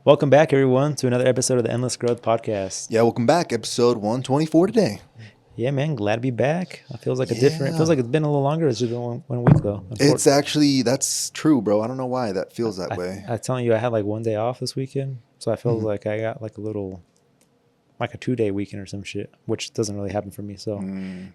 Welcome back, everyone, to another episode of the Endless Growth Podcast. Yeah, welcome back. Episode 124 today. Yeah, man, glad to be back. It feels like it feels like it's been a little longer. It's just been one week, though. It's actually, that's true, bro. I don't know why that feels that way. I'm telling you, I had like one day off this weekend, so I feel like I got like a 2-day weekend or some shit, which doesn't really happen for me. So,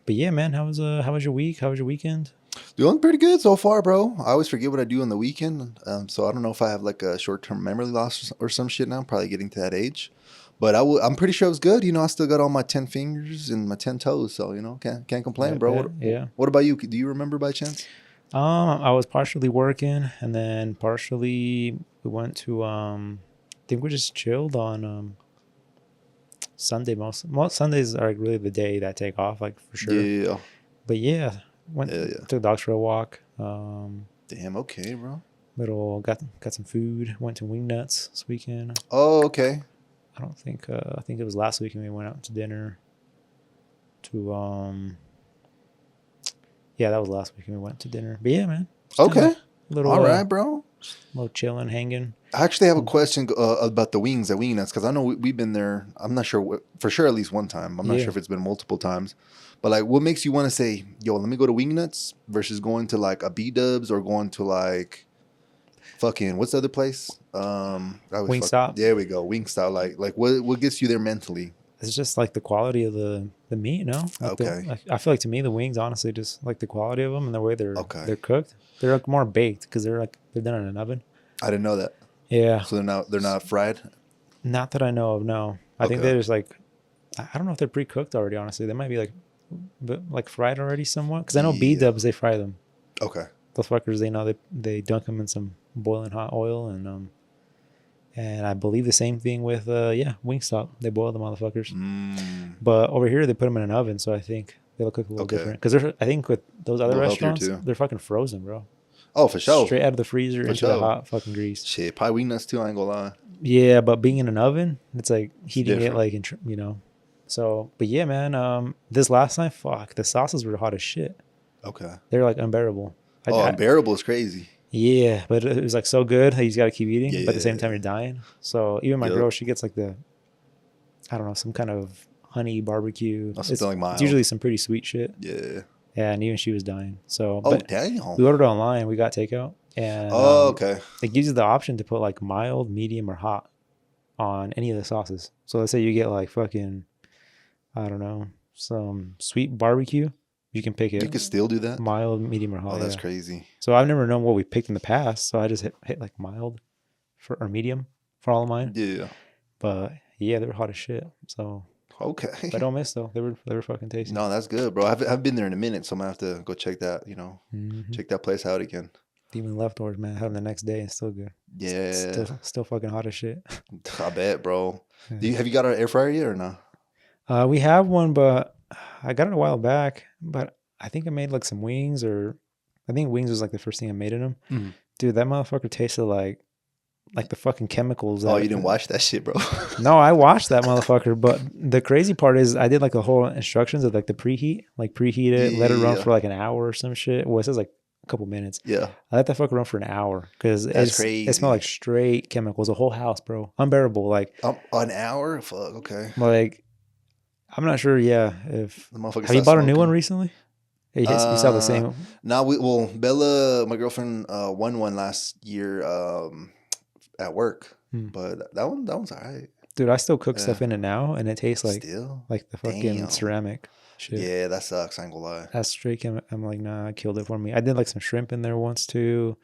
but yeah, man, how was your week? How was your weekend? Doing pretty good so far, bro. I always forget what I do on the weekend, so I don't know if I have like a short-term memory loss or some shit now. I'm probably getting to that age, but I'm pretty sure it was good. You know, I still got all my 10 fingers and my 10 toes, so you know, can't complain, bro. What about you? Do you remember by chance? I was partially working, and then partially we went to I think we just chilled on Sunday. Most Sundays are really the day that I take off, like for sure. Yeah. But yeah, took the dogs for a walk. Damn, okay, bro. Got some food. Went to Wing Nutz this weekend. Oh, okay. I think it was last weekend we went out to dinner. Yeah, that was last weekend we went to dinner. But yeah, man. Okay. All right, bro. A little chilling, hanging. I actually have a question about the wings at Wing Nutz, because I know we've been there. I'm not sure for sure, at least one time. I'm not sure if it's been multiple times. But like, what makes you want to say, yo, let me go to Wing Nutz versus going to like a B-Dubs or going to like fucking, what's the other place? Wingstop. There we go, Wingstop. Like what gets you there mentally? It's just like the quality of the meat, no? Like okay. I feel like to me the wings, honestly, just like the quality of them and the way they're cooked. They're like more baked because they're done in an oven. I didn't know that. Yeah. So they're not fried. Not that I know of. No, I think they're just like, I don't know if they're pre-cooked already. Honestly, they might be like fried already somewhat. Because I know B-Dubs, they fry them. Okay. Those fuckers, they dunk them in some boiling hot oil and I believe the same thing with Wingstop. They boil the motherfuckers. But over here they put them in an oven, so I think they'll cook a little different. Because I think with those other restaurants, they're fucking frozen, bro. Oh, for sure. Straight out of the freezer into the hot fucking grease. Shit, probably Wing Nutz too. I ain't gonna lie. Yeah, but being in an oven, it's like heating it like you know. So, but yeah, man. This last night, fuck, the sauces were hot as shit. Okay. They're like unbearable. Unbearable is crazy. Yeah, but it was like so good that you just got to keep eating. But at the same time, you're dying. So even my girl, she gets like I don't know, some kind of honey barbecue. Something mild. It's usually some pretty sweet shit. Yeah. Yeah, and even she was dying. So, damn. We ordered online. We got takeout. And okay. It gives you the option to put like mild, medium, or hot on any of the sauces. So let's say you get like fucking, I don't know, some sweet barbecue. You can pick it. You can still do that? Mild, medium, or hot. Oh, that's crazy. So I've never known what we picked in the past. So I just hit like mild or medium for all of mine. Yeah. But yeah, they were hot as shit. So okay. But I don't miss though. They were fucking tasty. No, that's good, bro. I've been there in a minute, so I'm gonna have to go check that. You know, check that place out again. Even leftovers, man. Have them the next day and still good. Yeah. Still fucking hot as shit. I bet, bro. Yeah. Have you got an air fryer yet or no? We have one, but I got it a while back. But I think I made like some wings, or I think wings was like the first thing I made in them. Dude, that motherfucker tasted like the fucking chemicals. Oh, you didn't watch that shit, bro? No, I watched that motherfucker. But the crazy part is I did like the whole instructions of like the preheat. Like preheat it, let it run for like an hour or some shit. Well, it says like a couple minutes. Yeah. I let that fucker run for an hour because it smelled like straight chemicals. The whole house, bro. Unbearable. Like an hour? Fuck, okay. Like, I'm not sure, if... Have you bought a new one recently? You saw the same... No, Bella, my girlfriend, won one last year at work. But that one's all right. Dude, I still cook stuff in it now, and it tastes like the fucking ceramic shit. Yeah, that sucks. I ain't gonna lie. That's straight. I'm like, nah, it killed it for me. I did like some shrimp in there once too.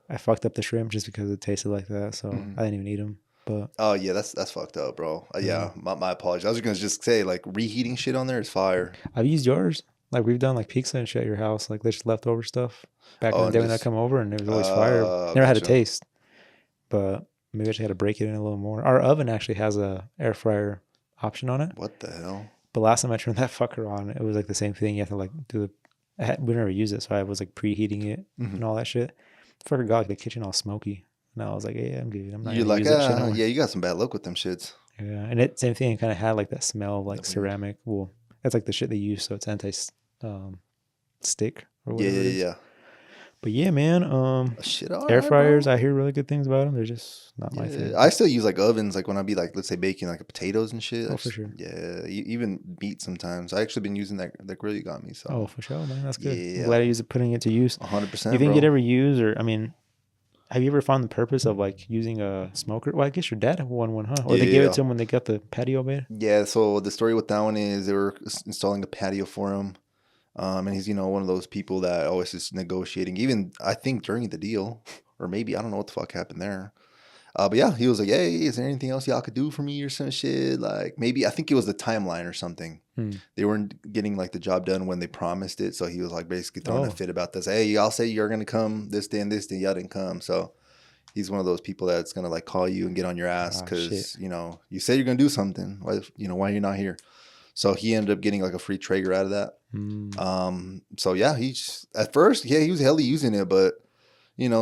I fucked up the shrimp just because it tasted like that, so I didn't even eat them. But oh yeah, that's fucked up, bro. Yeah, my apologies. I was gonna just say like reheating shit on there is fire. I've used yours. Like we've done like pizza and shit at your house, like there's leftover stuff back in the day when I come over, and it was always fire. Never had a taste, but maybe I just had to break it in a little more. Our oven actually has a air fryer option on it. What the hell? But last time I turned that fucker on, it was like the same thing. You have to like we never use it, so I was like preheating it and all that shit. Fucker got like the kitchen all smoky, and I was like, "Yeah, I'm good. I'm not." You're like, yeah, you got some bad luck with them shits. Yeah, and it same thing. It kind of had like that smell of like ceramic. Well, that's like the shit they use, so it's anti stick or whatever. Yeah. But yeah, man. Shit, all Air right, bro. fryers, I hear really good things about them. They're just not my thing. I still use like ovens, like when I be like, let's say baking like potatoes and shit. Oh, for sure. Yeah, even meat sometimes. I actually been using that grill you got me. So Oh, for sure, man. That's good. I'm yeah, glad you use it, putting it to use. Do you 100%, think you'd bro. ever use, or I mean, have you ever found the purpose of like using a smoker? Well, I guess your dad won one, huh? Or they gave it to him when they got the patio made. Yeah, so the story with that one is they were installing a patio for him. And he's, one of those people that always is negotiating, even I think during the deal, or maybe I don't know what the fuck happened there. But yeah, he was like, "Hey, is there anything else y'all could do for me or some shit?" Like maybe I think it was the timeline or something. They weren't getting like the job done when they promised it, so he was like basically throwing a fit about this. Hey, y'all say you're gonna come this day and this day, y'all didn't come. So he's one of those people that's gonna like call you and get on your ass because you said you're gonna do something. Why you're not here? So he ended up getting like a free Traeger out of that. So yeah, at first, he was hella using it, but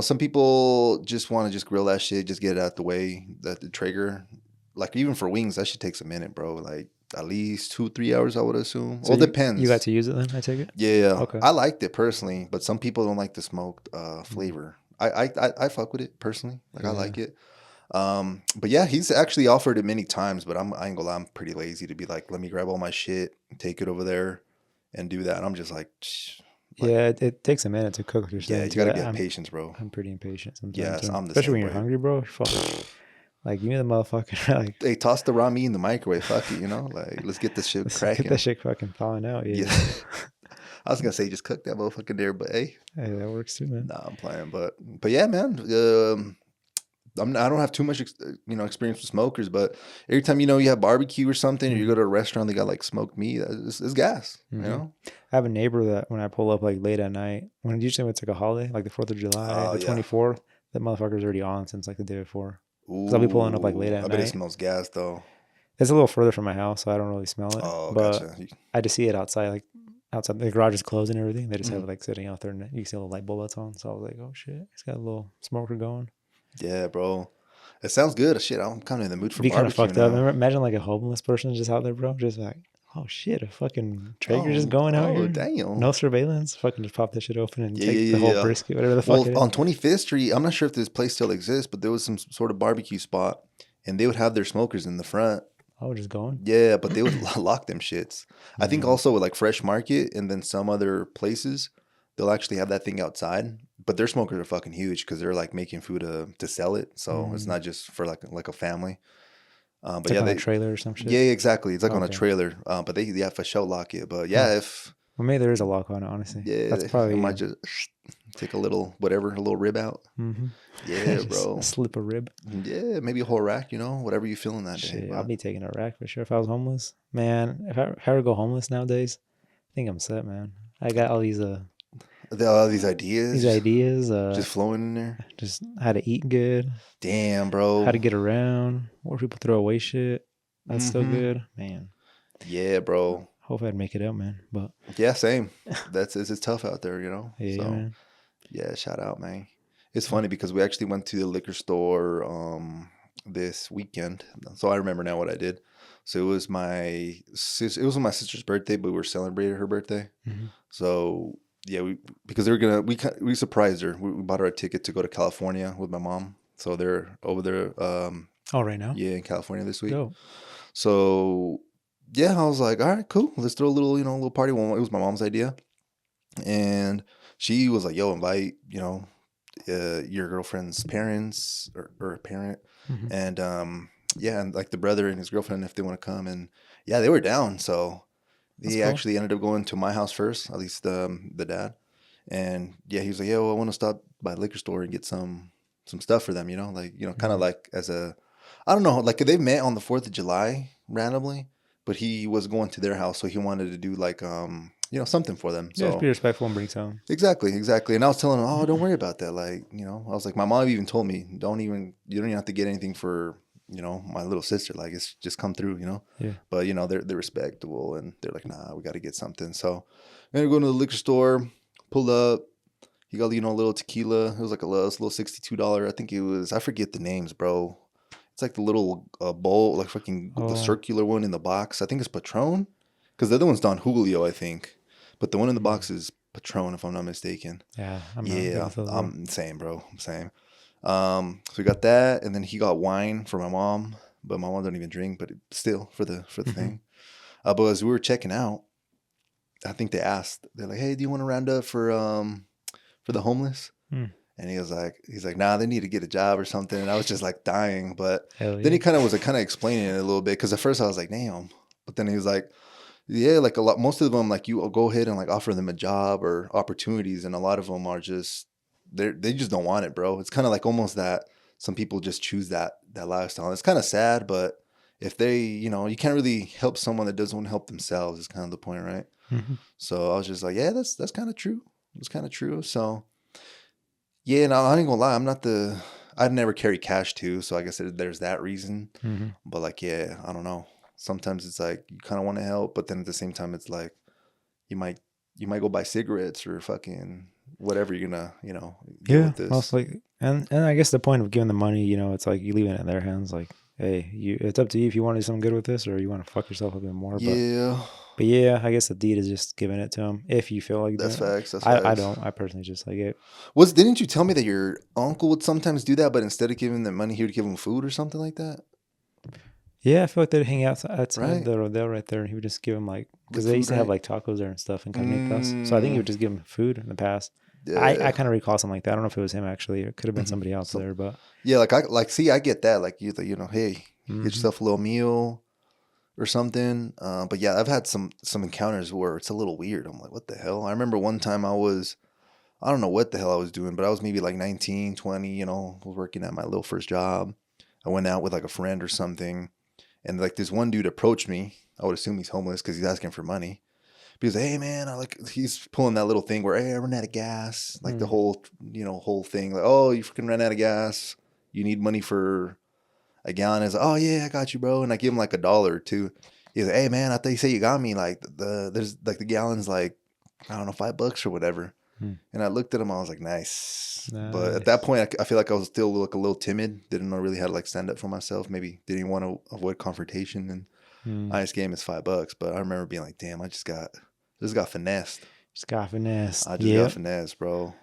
some people just want to just grill that shit, just get it out the way. That the Traeger, like even for wings, that shit takes a minute, bro. Like at least 2-3 hours, I would assume. So well, it depends. You got to use it then, I take it? Yeah. Okay. I liked it personally, but some people don't like the smoked flavor. I fuck with it personally. Like I like it. But yeah, he's actually offered it many times, but I ain't gonna lie, I'm pretty lazy to be like, let me grab all my shit, take it over there and do that. And I'm just like, yeah, it takes a minute to cook your stuff. Yeah, you gotta get patience, bro. I'm pretty impatient sometimes. Yes, I'm the especially same when you're hungry, bro. Fuck. Like you and the motherfucker, like hey, toss the raw meat in the microwave. Fuck it, like let's get this shit cracking. Get that shit fucking thawing out. Yeah. I was gonna say just cook that motherfucker there, but hey, that works too, man. Nah, I'm playing, but yeah, man. I don't have too much, experience with smokers, but every time you have barbecue or something, or you go to a restaurant, they got like smoked meat. It's gas, I have a neighbor that when I pull up like late at night, usually it's like a holiday, like the 4th of July, the 24th, that motherfucker's already on since like the day before. Because I'll be pulling up like late at night. I bet it smells gas though. It's a little further from my house, so I don't really smell it. Oh, but gotcha. I just see it outside, like outside the garage is closed and everything. They just have it like sitting out there, and you can see a little light bulb that's on. So I was like, oh shit, it's got a little smoker going. Yeah, bro. It sounds good. Shit, I'm kind of in the mood for barbecue. Be kind of fucked up. Imagine like a homeless person just out there, bro. Just like, oh shit, a fucking Traeger just going out here. Oh, damn. No surveillance. Fucking just pop that shit open and take the whole brisket, whatever the fuck it is. On 25th Street, I'm not sure if this place still exists, but there was some sort of barbecue spot, and they would have their smokers in the front. Oh, just going? Yeah, but they would lock them shits. I think also with like Fresh Market and then some other places, they'll actually have that thing outside. But their smokers are fucking huge because they're like making food to sell it. So it's not just for like a family. But it's like on a trailer or some shit. Yeah, exactly. It's like on a trailer. But they for sure lock it. But yeah, well, maybe there is a lock on it. Honestly, yeah, that's probably. Might just take a little rib out. Yeah, bro. Slip a rib. Yeah, maybe a whole rack. Whatever you feeling that day. I'll be taking a rack for sure if I was homeless. Man, if I ever go homeless nowadays, I think I'm set, man. I got all these these ideas. Just flowing in there. Just how to eat good. Damn, bro. How to get around. Where people throw away shit. That's still good, man. Yeah, bro. Hope I'd make it out, man. But yeah, same. It's tough out there, Yeah, so, man. Yeah, shout out, man. It's funny because we actually went to the liquor store this weekend. So I remember now what I did. So it was my sister's birthday, but we were celebrating her birthday. So yeah, because they were we surprised her. We bought her a ticket to go to California with my mom. So they're over there. Right now? Yeah, in California this week. Go. So yeah, I was like, all right, cool. Let's throw a little party. It was my mom's idea, and she was like, yo, invite your girlfriend's parents or a parent, and and like the brother and his girlfriend if they want to come, and yeah, they were down. So they actually ended up going to my house first, at least the dad. And yeah, he was like, "Yo, I want to stop by the liquor store and get some stuff for them." Kind of like as a, I don't know, like they met on the 4th of July randomly, but he was going to their house, so he wanted to do like something for them. So just be respectful and bring some. Exactly. And I was telling him, "Oh, don't worry about that." Like, I was like, my mom even told me, you don't even have to get anything for my little sister, like it's just come through, Yeah. But they're respectable and they're like, nah, we got to get something. So I ended up going to the liquor store, pulled up. He got a little tequila. It was like a little $62. I think it was. I forget the names, bro. It's like the little bowl, like fucking the circular one in the box. I think it's Patron, because the other one's Don Julio, I think. But the one in the box is Patron, if I'm not mistaken. Yeah, I'm not good Yeah, with those. I'm same, bro. I'm same. So we got that, and then he got wine for my mom, but my mom don't even drink, but still for the thing. But as we were checking out, I think they asked, they're like, "Hey, do you want to round up for the homeless?" Mm. And he's like, nah, they need to get a job or something. And I was just like dying. But Hell then yeah. he kind of was like kind of explaining it a little bit. Because at first I was like, damn. But then he was like, yeah, like a lot, most of them, like you go ahead and like offer them a job or opportunities. And a lot of them are just, they just don't want it, bro. It's kind of like almost that some people just choose that lifestyle. And it's kind of sad, but if they, you know, you can't really help someone that doesn't want to help themselves is kind of the point, right? So I was just like, yeah, that's kind of true. It's kind of true. So yeah, no, I ain't gonna lie. I'd never carry cash too, so I guess there's that reason. But like, yeah, I don't know. Sometimes it's like you kind of want to help, but then at the same time, it's like you might go buy cigarettes or fucking whatever you're gonna get Yeah, with this. mostly. And I guess the point of giving the money, you know, it's like you leaving it in their hands. Like, hey, it's up to you if you want to do something good with this or you want to fuck yourself up even more. Yeah, But yeah, I guess the deed is just giving it to them if you feel like that's doing it. facts. That's I facts. don't. I personally just like it. Didn't you tell me that your uncle would sometimes do that, but instead of giving them money, he would give them food or something like that? Yeah, I feel like they'd hang outside Right? the rodeo right there, and he would just give them like Like because they used food, to have right? like tacos there and stuff and carnitas. So I think he would just give them food in the past. I Yeah. kind of recall something like that. I don't know if it was him actually. It could have been somebody else So there, but yeah, see, I get that. Like you know, hey, get yourself a little meal or something. But yeah, I've had some encounters where it's a little weird. I'm like, what the hell? I remember one time I don't know what the hell I was doing, but I was maybe like 19, 20, you know, was working at my little first job. I went out with like a friend or something, and like this one dude approached me. I would assume he's homeless because he's asking for money. But he's like, hey man, he's pulling that little thing where, hey, I ran out of gas. Like the whole, whole thing. Like, oh, you freaking ran out of gas. You need money for a gallon. Is like, oh yeah, I got you, bro. And I give him like $1 or two. He's like, hey man, I thought you said you got me. Like there's like the gallon's like, I don't know, $5 or whatever. And I looked at him, I was like, nice. But at that point, I feel like I was still like a little timid. Didn't know really how to like stand up for myself. Maybe didn't want to avoid confrontation. And I just gave him his $5. But I remember being like, damn, I just got finessed. Just got finessed. I just got finessed, bro.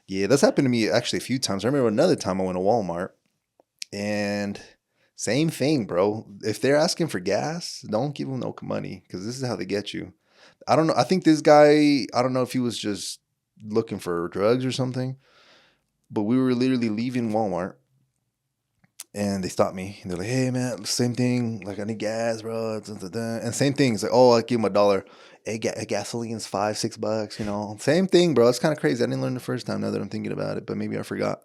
Yeah, that's happened to me actually a few times. I remember another time I went to Walmart and same thing, bro. If they're asking for gas, don't give them no money because this is how they get you. I don't know. I think this guy, I don't know if he was just looking for drugs or something, but we were literally leaving Walmart and they stopped me. And they're like, hey, man, same thing. Like, I need gas, bro. And same thing. It's like, oh, I give him $1. Hey, gasoline's $5-6, you know. Same thing, bro. It's kind of crazy. I didn't learn the first time now that I'm thinking about it, but maybe I forgot.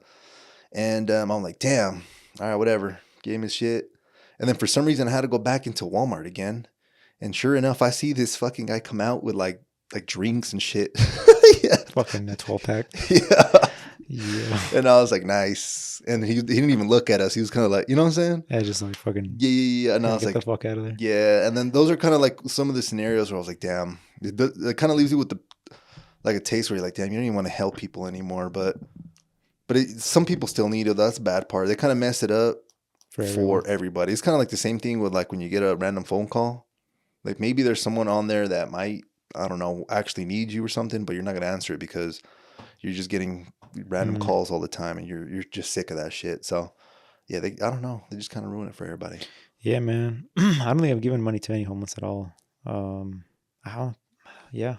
And I'm like, damn. All right, whatever. Gave him his shit. And then for some reason, I had to go back into Walmart again. And sure enough, I see this fucking guy come out with like drinks and shit. Yeah. Fucking a 12-pack. Yeah. Yeah. And I was like, nice. And he didn't even look at us. He was kind of like, you know what I'm saying? Yeah, just like fucking. Yeah. And I was get like, the fuck out of there. Yeah. And then those are kind of like some of the scenarios where I was like, damn. It kind of leaves you with like a taste where you're like, damn, you don't even want to help people anymore. But some people still need it. That's the bad part. They kind of mess it up for everybody. It's kind of like the same thing with like when you get a random phone call. Like maybe there's someone on there that might, I don't know, actually need you or something, but you're not going to answer it because you're just getting random calls all the time and you're just sick of that shit. So yeah, I don't know. They just kind of ruin it for everybody. Yeah, man. I don't think I've given money to any homeless at all. Yeah.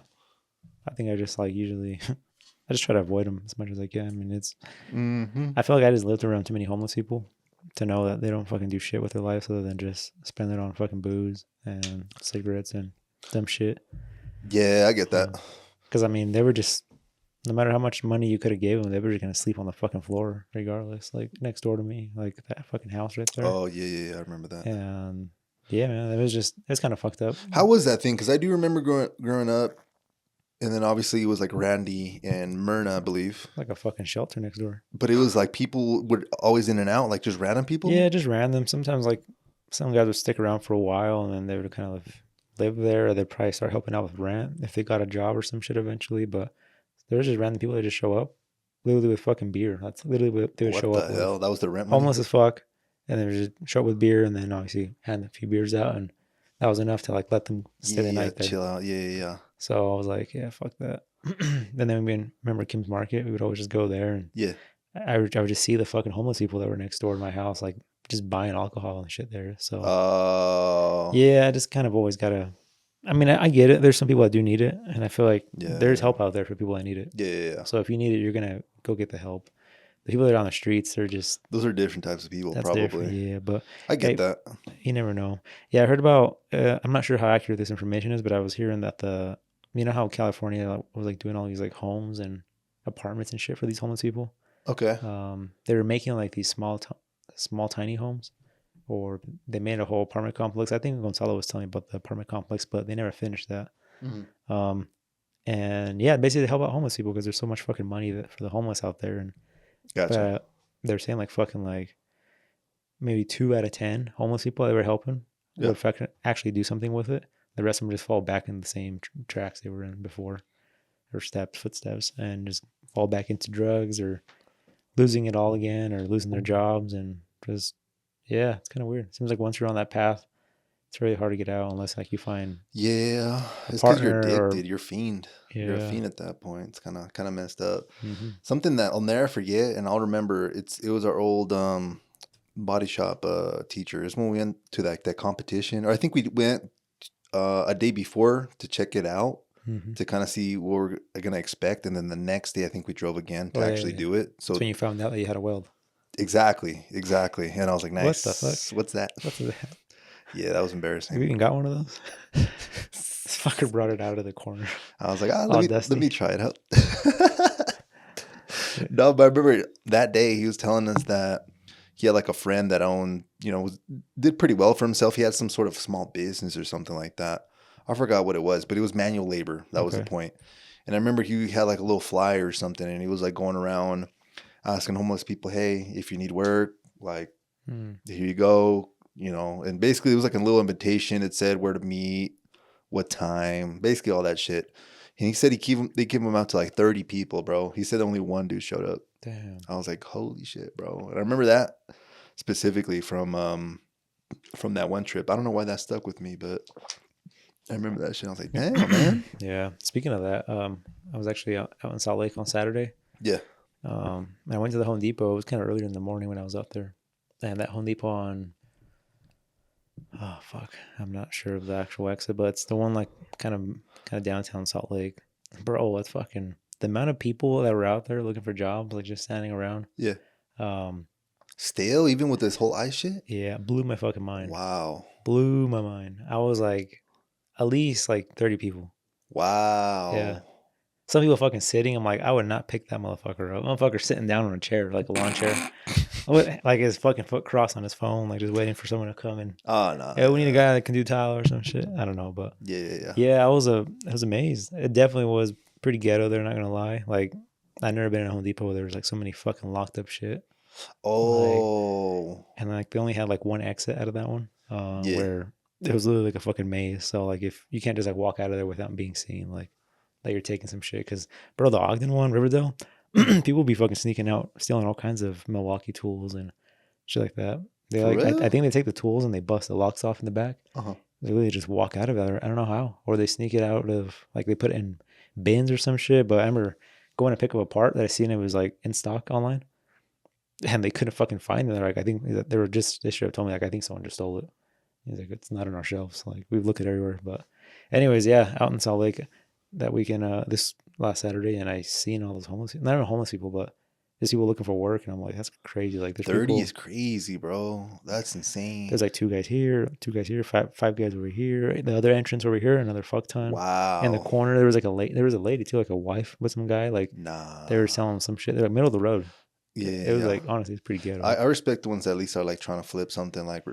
I think I just like usually, I just try to avoid them as much as I can. I mean, I feel like I just lived around too many homeless people to know that they don't fucking do shit with their lives other than just spend it on fucking booze and cigarettes and dumb shit. Yeah, I get that. Because I mean, they were just, no matter how much money you could have gave them, they were just gonna sleep on the fucking floor regardless. Like next door to me, like that fucking house right there. Oh yeah, I remember that. And yeah, man, it's kind of fucked up. How was that thing? Because I do remember growing up, and then obviously it was like Randy and Myrna, I believe. Like a fucking shelter next door. But it was like people were always in and out, like just random people? Yeah, just random. Sometimes like some guys would stick around for a while and then they would kind of live there. Or they'd probably start helping out with rent if they got a job or some shit eventually. But there's just random people that just show up literally with fucking beer. That's literally what they would show up with. What the hell? That was the rent money? Homeless as fuck. And they would just show up with beer and then obviously hand a few beers out. And that was enough to like let them stay the night there. Chill out. Yeah. So I was like, yeah, fuck that. And then we remember Kim's Market. We would always just go there, and Yeah. I would just see the fucking homeless people that were next door to my house, like just buying alcohol and shit there. So Oh. yeah, I just kind of always gotta. I mean, I get it. There's some people that do need it, and I feel like there's Yeah. help out there for people that need it. Yeah. So if you need it, you're gonna go get the help. The people that are on the streets, they're just Those are different types of people, that's different. probably. Yeah, but I get hey, that. you never know. Yeah, I heard about. I'm not sure how accurate this information is, but I was hearing that you know how California was like doing all these like homes and apartments and shit for these homeless people. Okay. They were making like these small tiny homes, or they made a whole apartment complex. I think Gonzalo was telling me about the apartment complex, but they never finished that. Mm-hmm. And yeah, basically they help out homeless people because there's so much fucking money for the homeless out there, and Gotcha. they're saying like fucking like maybe 2 out of 10 homeless people they were helping Yeah. would actually do something with it. The rest of them just fall back in the same tracks they were in before, or footsteps, and just fall back into drugs or losing it all again, or losing their jobs, and just yeah, it's kind of weird. It seems like once you're on that path, it's really hard to get out unless like you find Yeah. a It's because you're partner or addicted. You're a fiend. You're a yeah. fiend at that point. It's kind of messed up. Mm-hmm. Something that I'll never forget, and I'll remember. It was our old body shop teacher. It's when we went to that competition, or I think we went a day before to check it out, Mm-hmm. to kind of see what we're gonna expect, and then the next day I think we drove again to Oh actually yeah. do it. That's So when you found out that you had a weld. exactly, and I was like, What the fuck? nice. What's that? What's that? Yeah, that was You embarrassing. even got one of those? This fucker brought it out of the corner, I was like, all let dusty. me try it out. No, but I remember that day he was telling us that he had like a friend that owned, did pretty well for himself. He had some sort of small business or something like that. I forgot what it was, but it was manual labor. That was the Okay. point. And I remember he had like a little flyer or something, and he was like going around asking homeless people, "Hey, if you need work, like here you go." And basically it was like a little invitation. It said where to meet, what time, basically all that shit. And he said they give him out to like 30 people, bro. He said only one dude showed up. Damn. I was like, holy shit, bro. And I remember that specifically from that one trip. I don't know why that stuck with me, but I remember that shit. I was like, damn, man. Yeah. Speaking of that, I was actually out in Salt Lake on Saturday. Yeah. I went to the Home Depot. It was kind of earlier in the morning when I was out there, and that Home Depot oh fuck, I'm not sure of the actual exit, but it's the one like kind of downtown Salt Lake. Bro, it's fucking the amount of people that were out there looking for jobs, like just standing around. Yeah. Um, Still, even with this whole ice shit? yeah, blew my fucking mind. Wow. Blew my mind. I was like, at least like 30 people. Yeah. Wow. Some people fucking sitting. I'm like, I would not pick that motherfucker up. Motherfucker sitting down on a chair, like a lawn chair. Like his fucking foot crossed on his phone, like just waiting for someone to come and Oh, no. yeah, we need a guy that can do tile or some shit. I don't know, but Yeah. yeah, I was amazed. It definitely was pretty ghetto there, not gonna lie. Like I've never been in a Home Depot where there was like so many fucking locked up shit. Like Oh. and like they only had like one exit out of that one. Yeah. Where it was literally like a fucking maze. So like if you can't just like walk out of there without being seen, like you're taking some shit. Cause bro, the Ogden one, Riverdale, people be fucking sneaking out, stealing all kinds of Milwaukee tools and shit like that. They For like real? I think they take the tools and they bust the locks off in the back. Uh-huh. They really just walk out of it. I don't know how. Or they sneak it out of like they put it in bins or some shit. But I remember going to pick up a part that I seen it was like in stock online. And they couldn't fucking find it. They're like, I think they should have told me like I think someone just stole it. He's like, it's not on our shelves. Like we've looked at everywhere. But anyways, yeah, out in Salt Lake that weekend, this last Saturday, and I seen all those not even homeless people, but just people looking for work, and I'm like, that's crazy. Like there's 30 people, is crazy, bro. That's insane. there's like two guys here, five guys over here, the other entrance over here, another fuck ton. Wow. In the corner, there was like there was a lady too, like a wife with some guy. Like Nah. they were selling some shit. They're like middle of the road. Yeah. It was like honestly, it's pretty ghetto. I respect the ones that at least are like trying to flip something, like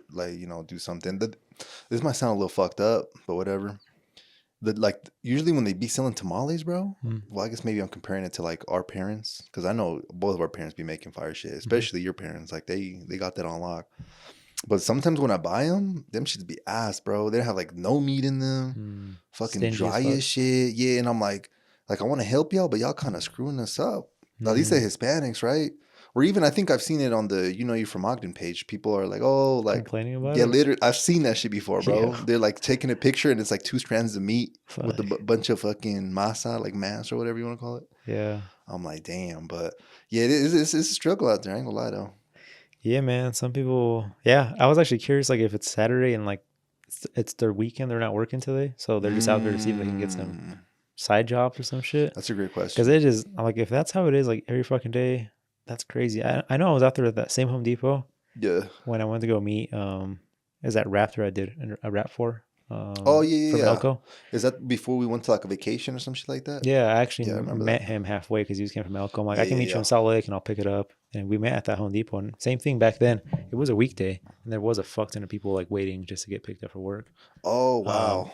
do something. This might sound a little fucked up, but whatever. Like usually when they be selling tamales, bro. Well, I guess maybe I'm comparing it to like our parents, because I know both of our parents be making fire shit, especially your parents. Like they got that on lock. But sometimes when I buy them shits be ass, bro. They have like no meat in them, fucking Stingy dry as fuck. as shit. Yeah, and I'm like I want to help y'all, but y'all kind of screwing us up. At least the Hispanics, right? Or even I think I've seen it on the You're from Ogden page. People are like, oh, like, Complaining about yeah, it. literally, I've seen that shit before, bro. Yeah. They're like taking a picture and it's like 2 strands of meat with a Fuck. bunch of fucking masa, like mass or whatever you want to call it. Yeah. I'm like, damn, but yeah, it's a struggle out there. I ain't gonna lie though. Yeah, man. Some people. Yeah, I was actually curious, like if it's Saturday and like it's their weekend, they're not working today, so they're just out there to see if they can get some side jobs or some shit. That's a great Because question. it is like if that's how it is, like every fucking day, that's crazy. I know I was out there at that same Home Depot Yeah. when I went to go meet is that Raptor I did a rap Oh yeah, from yeah. Elko. Is that before we went to like a vacation or some shit like that? Yeah, I actually Yeah, I remember met that. him halfway because he was came from Elko. I'm like, Yeah, I can yeah, meet you yeah. in Salt Lake and I'll pick it up. And we met at that Home Depot. And same thing back then. It was a weekday and there was a fuck ton of people like waiting just to get picked up for work. Oh wow.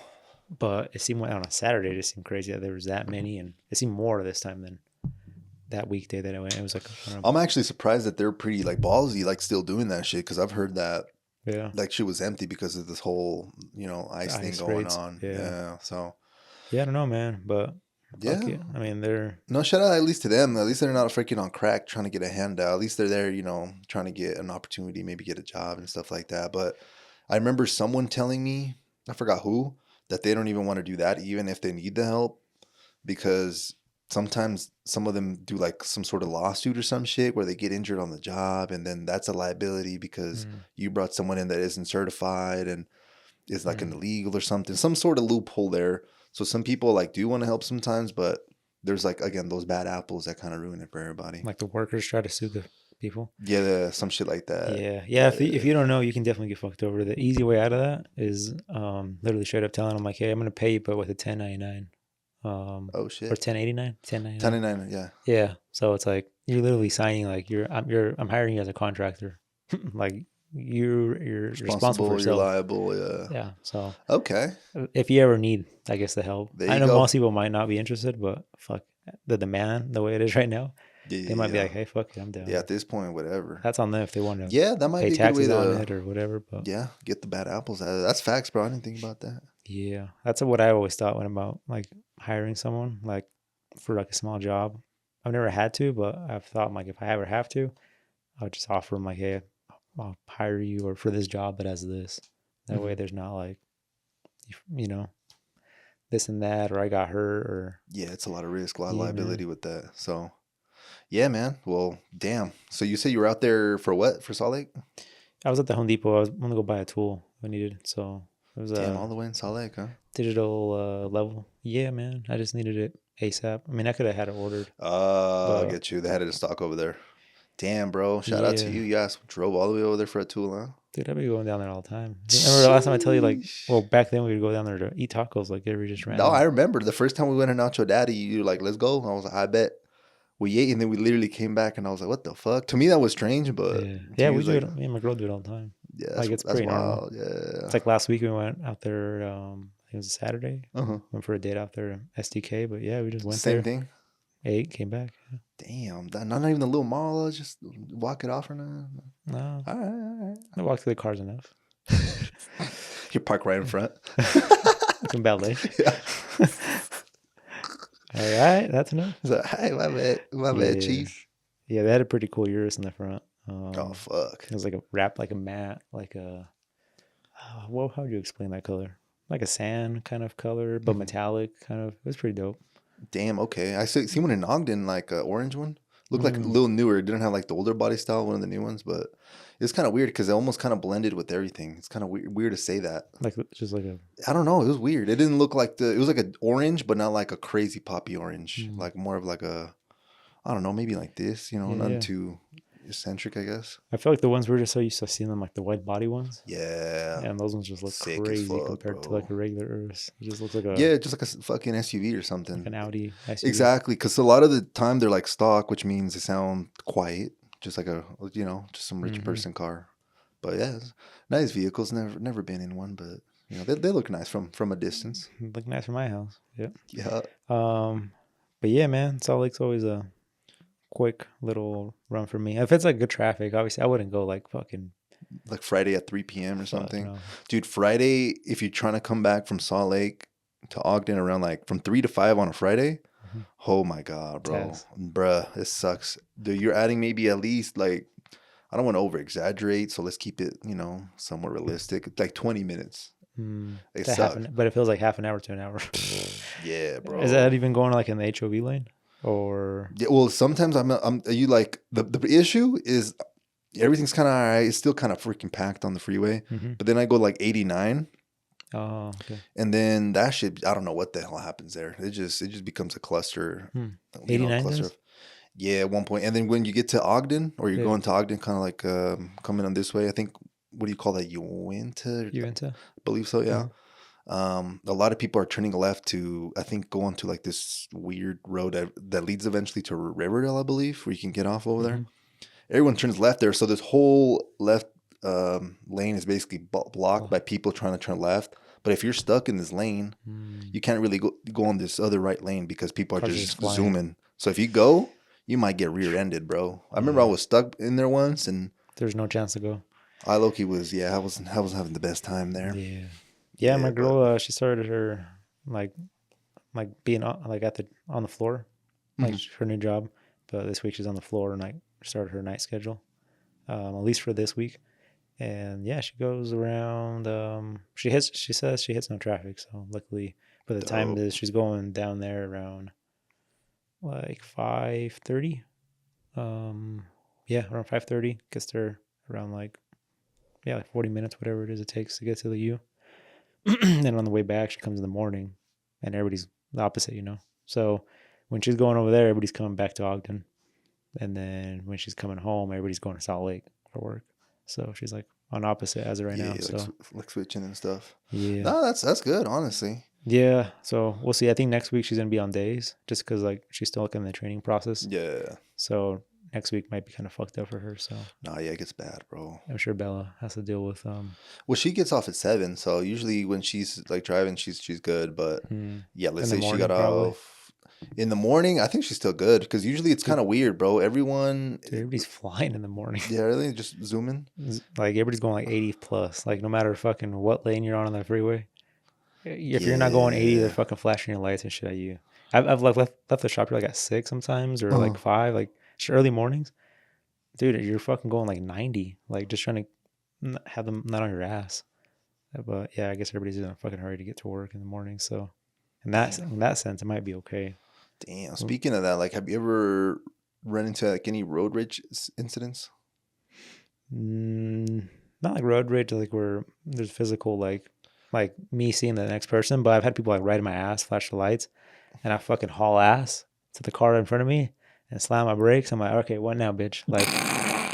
But it seemed like on a Saturday, it just seemed crazy that there was that many, and it seemed more this time than that weekday that I went. It was like, I don't know, I'm actually surprised that they're pretty like ballsy, like still doing that shit. Because I've heard that yeah, like shit was empty because of this whole ice thing ice going rates. on. Yeah, Yeah. So yeah, I don't know, man, but yeah. fuck it. I mean, they're No, shout out at least to them. At least they're not freaking on crack trying to get a handout. At least they're there, trying to get an opportunity, maybe get a job and stuff like that. But I remember someone telling me, I forgot who, that they don't even want to do that, even if they need the help, because sometimes some of them do like some sort of lawsuit or some shit where they get injured on the job, and then that's a liability because you brought someone in that isn't certified and is like an illegal or something, some sort of loophole there. So some people like do want to help sometimes, but there's like again those bad apples that kind of ruin it for everybody. like the workers try to sue the people. Yeah, some shit like that. Yeah. If you don't know, you can definitely get fucked over. The easy way out of that is literally straight up telling them like, hey, I'm gonna pay you, but with a 1099. Oh shit. Or 1089, 1099. 1099, yeah. Yeah. So it's like you're literally signing like I'm hiring you as a contractor. Like you're responsible for You're yourself. liable, yeah. Yeah. So Okay. if you ever need, I guess, the help. There I you know go. most people might not be interested, but fuck the demand the way it is right now. Yeah, They might be like, hey, fuck it, I'm down. yeah, at this point, whatever. That's on them if they want to Yeah, that might pay be a good way taxes on to it or whatever. But get the bad apples out of it. That's facts, bro. I didn't think about that. yeah, that's what I always thought when about like hiring someone like for like a small job. I've never had to, but I've thought like if I ever have to, I would just offer them like, hey, I'll hire you or for this job that has this. That way, there's not like, this and that, or I got hurt, or Yeah, it's a lot of risk, a lot of Yeah, liability with that. So, yeah, man. Well, damn. So you say you were out there for what? For Salt Lake? I was at the Home Depot. I was going to go buy a tool I needed, so it was Damn, a all the way in Salt Lake, huh? digital level. Yeah, man. I just needed it ASAP. I mean, I could have had it ordered. I But get you. They had it in stock over there. Damn, bro. Shout out to yeah, you. You guys drove all the way over there for a tool, huh? dude, I'd be going down there all the time. Remember the last time I tell you, like, well, back then we would go down there to eat tacos, like every just No, random. I remember the first time we went to Nacho Daddy, you were like, let's go. I was like, I bet. We ate and then we literally came back and I was like, what the fuck? To me, that was strange, but Yeah, he we was do like, it. Me and my girl do it all the time. yeah, Like it's that's pretty normal. wild. Yeah. It's like last week we went out there. I think it was a Saturday. Uh-huh. Went for a date out there, SDK. But yeah, we just went Same there. thing. Ate, came back. Damn, not even a little mall. Just walk it off or not. No, All right. I walked to the cars enough. You park right in front. Like in ballet. Yeah. All right, that's enough. He's like, hey, my bad, chief. Yeah, they had a pretty cool Urus in the front. Oh fuck. It was like a wrap, like a mat, like a. Well, how would you explain that color? Like a sand kind of color, but metallic kind of. It was pretty dope. Damn. Okay. I see one in Ogden, like an orange one. Looked like a little newer. It didn't have like the older body style, one of the new ones, but it's kind of weird because it almost kind of blended with everything. It's kind of weird to say that. Like just like a. I don't know. It was weird. It didn't look like it was like an orange, but not like a crazy poppy orange. Like more of like a, I don't know, maybe like this, nothing too eccentric, I guess. I feel like the ones we're just so used to seeing them, like the white body ones. Yeah. And those ones just look Sick as crazy fuck, compared to bro. like a regular Urus. It just looks like a. Yeah, just like a fucking SUV or something. Like an Audi SUV. Exactly, because a lot of the time they're like stock, which means they sound quiet, just like a just some rich person car. But yeah, nice vehicles. Never been in one, but they look nice from a distance. Look nice for my house. Yep. Yeah. But yeah, man, Salt Lake's always a quick little run for me. If it's like good traffic, obviously I wouldn't go like fucking Like Friday at 3 p.m. or something. no. Dude, Friday, if you're trying to come back from Salt Lake to Ogden around like from 3 to 5 on a Friday, Oh my God, bro. Test. Bruh, it sucks. Dude, you're adding maybe at least like, I don't want to over exaggerate, so let's keep it, somewhat realistic. Like 20 minutes. It To half sucks. but it feels like half an hour to an hour. Yeah, Is that bro. even going like in the HOV lane? Or Yeah, well, sometimes I'm you like the issue is everything's kind of all right. It's still kind of freaking packed on the freeway, but then I go like 89. oh, okay. And then that shit, I don't know what the hell happens there. It just becomes a cluster, 89 cluster does? of, yeah, at one point. And then when you get to Ogden, or you're Yeah. going to Ogden, kind of like coming on this way, I think, what do you call that? Uinta? You into? I believe so, yeah. A lot of people are turning left to, I think, go onto like this weird road that leads eventually to Riverdale, I believe, where you can get off over there. Everyone turns left there. So this whole left lane is basically blocked by people trying to turn left. But if you're stuck in this lane, you can't really go on this other right lane because people are Cars just flying. zooming. So if you go, you might get rear-ended, bro. I remember I was stuck in there once, and There's no chance to go. I low-key was, I wasn't having the best time there. Yeah, my girl, she started her like being like on the floor, like her new job. But this week she's on the floor and like started her night schedule, at least for this week. And yeah, she goes around. She says she hits no traffic. So luckily, by the time that she's going down there around like 5:30. Yeah, around 5:30. Gets there around like 40 minutes, whatever it is it takes to get to the U. And on the way back, she comes in the morning, and everybody's the opposite, So when she's going over there, everybody's coming back to Ogden, and then when she's coming home, everybody's going to Salt Lake for work. So she's like on opposite as of right now. So like switching and stuff. yeah, No, that's good, honestly. yeah. So we'll see. I think next week she's gonna be on days, just because like she's still like in the training process. Yeah. So next week might be kind of fucked up for her. So Nah, yeah, it gets bad, bro. I'm sure Bella has to deal with Well, she gets off at 7, so usually when she's like driving, she's good. But yeah, let's say she got off in the morning. I think she's still good because usually it's kind of weird, bro. Everybody's flying in the morning. Yeah, really, just zooming. Like everybody's going like 80 plus. Like no matter fucking what lane you're on the freeway, if you're not going 80, they're fucking flashing your lights and shit at you. I've like left the shop here like at 6 sometimes or like 5, like early mornings. Dude, you're fucking going like 90, like just trying to have them not on your ass. But yeah, I guess everybody's in a fucking hurry to get to work in the morning. So in that sense, it might be okay. Damn. Speaking of that, like, have you ever run into like any road rage incidents? Not like road rage, like where there's physical, like me seeing the next person. But I've had people like ride my ass, flash the lights, and I fucking haul ass to the car in front of me and slam my brakes. I'm like, okay, what now, bitch? Like,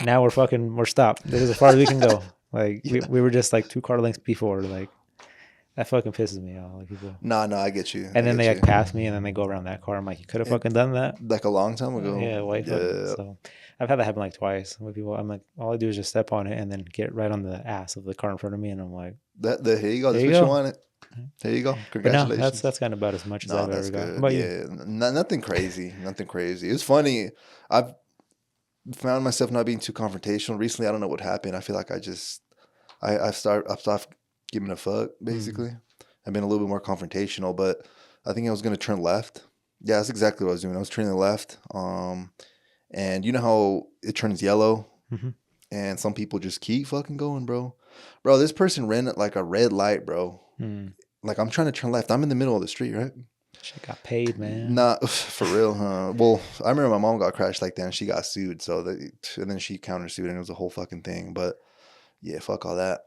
now we're stopped. This is as far as we can go. Like, we were just like 2 car lengths before. Like, that fucking pisses me off. Like people. No, I get you. And then they like pass me, and then they go around that car. I'm like, you could have fucking done that like a long time ago. Yeah, white. Yeah. So I've had that happen like twice with people. I'm like, all I do is just step on it and then get right on the ass of the car in front of me, and I'm like, here you go. That's what you wanted. There you go. Congratulations. No, that's kind of about as much as I've ever got. But yeah, nothing crazy. Nothing crazy. It's funny. I've found myself not being too confrontational recently. I don't know what happened. I feel like I've stopped giving a fuck. Basically, I've been a little bit more confrontational. But I think I was gonna turn left. Yeah, that's exactly what I was doing. I was turning left. And you know how it turns yellow, and some people just keep fucking going, bro. Bro, this person ran at like a red light, bro. Like I'm trying to turn left. I'm in the middle of the street, right? She got paid, man. Nah, for real, huh? Well, I remember my mom got crashed like that, and she got sued. And then she countersued, and it was a whole fucking thing. But yeah, fuck all that.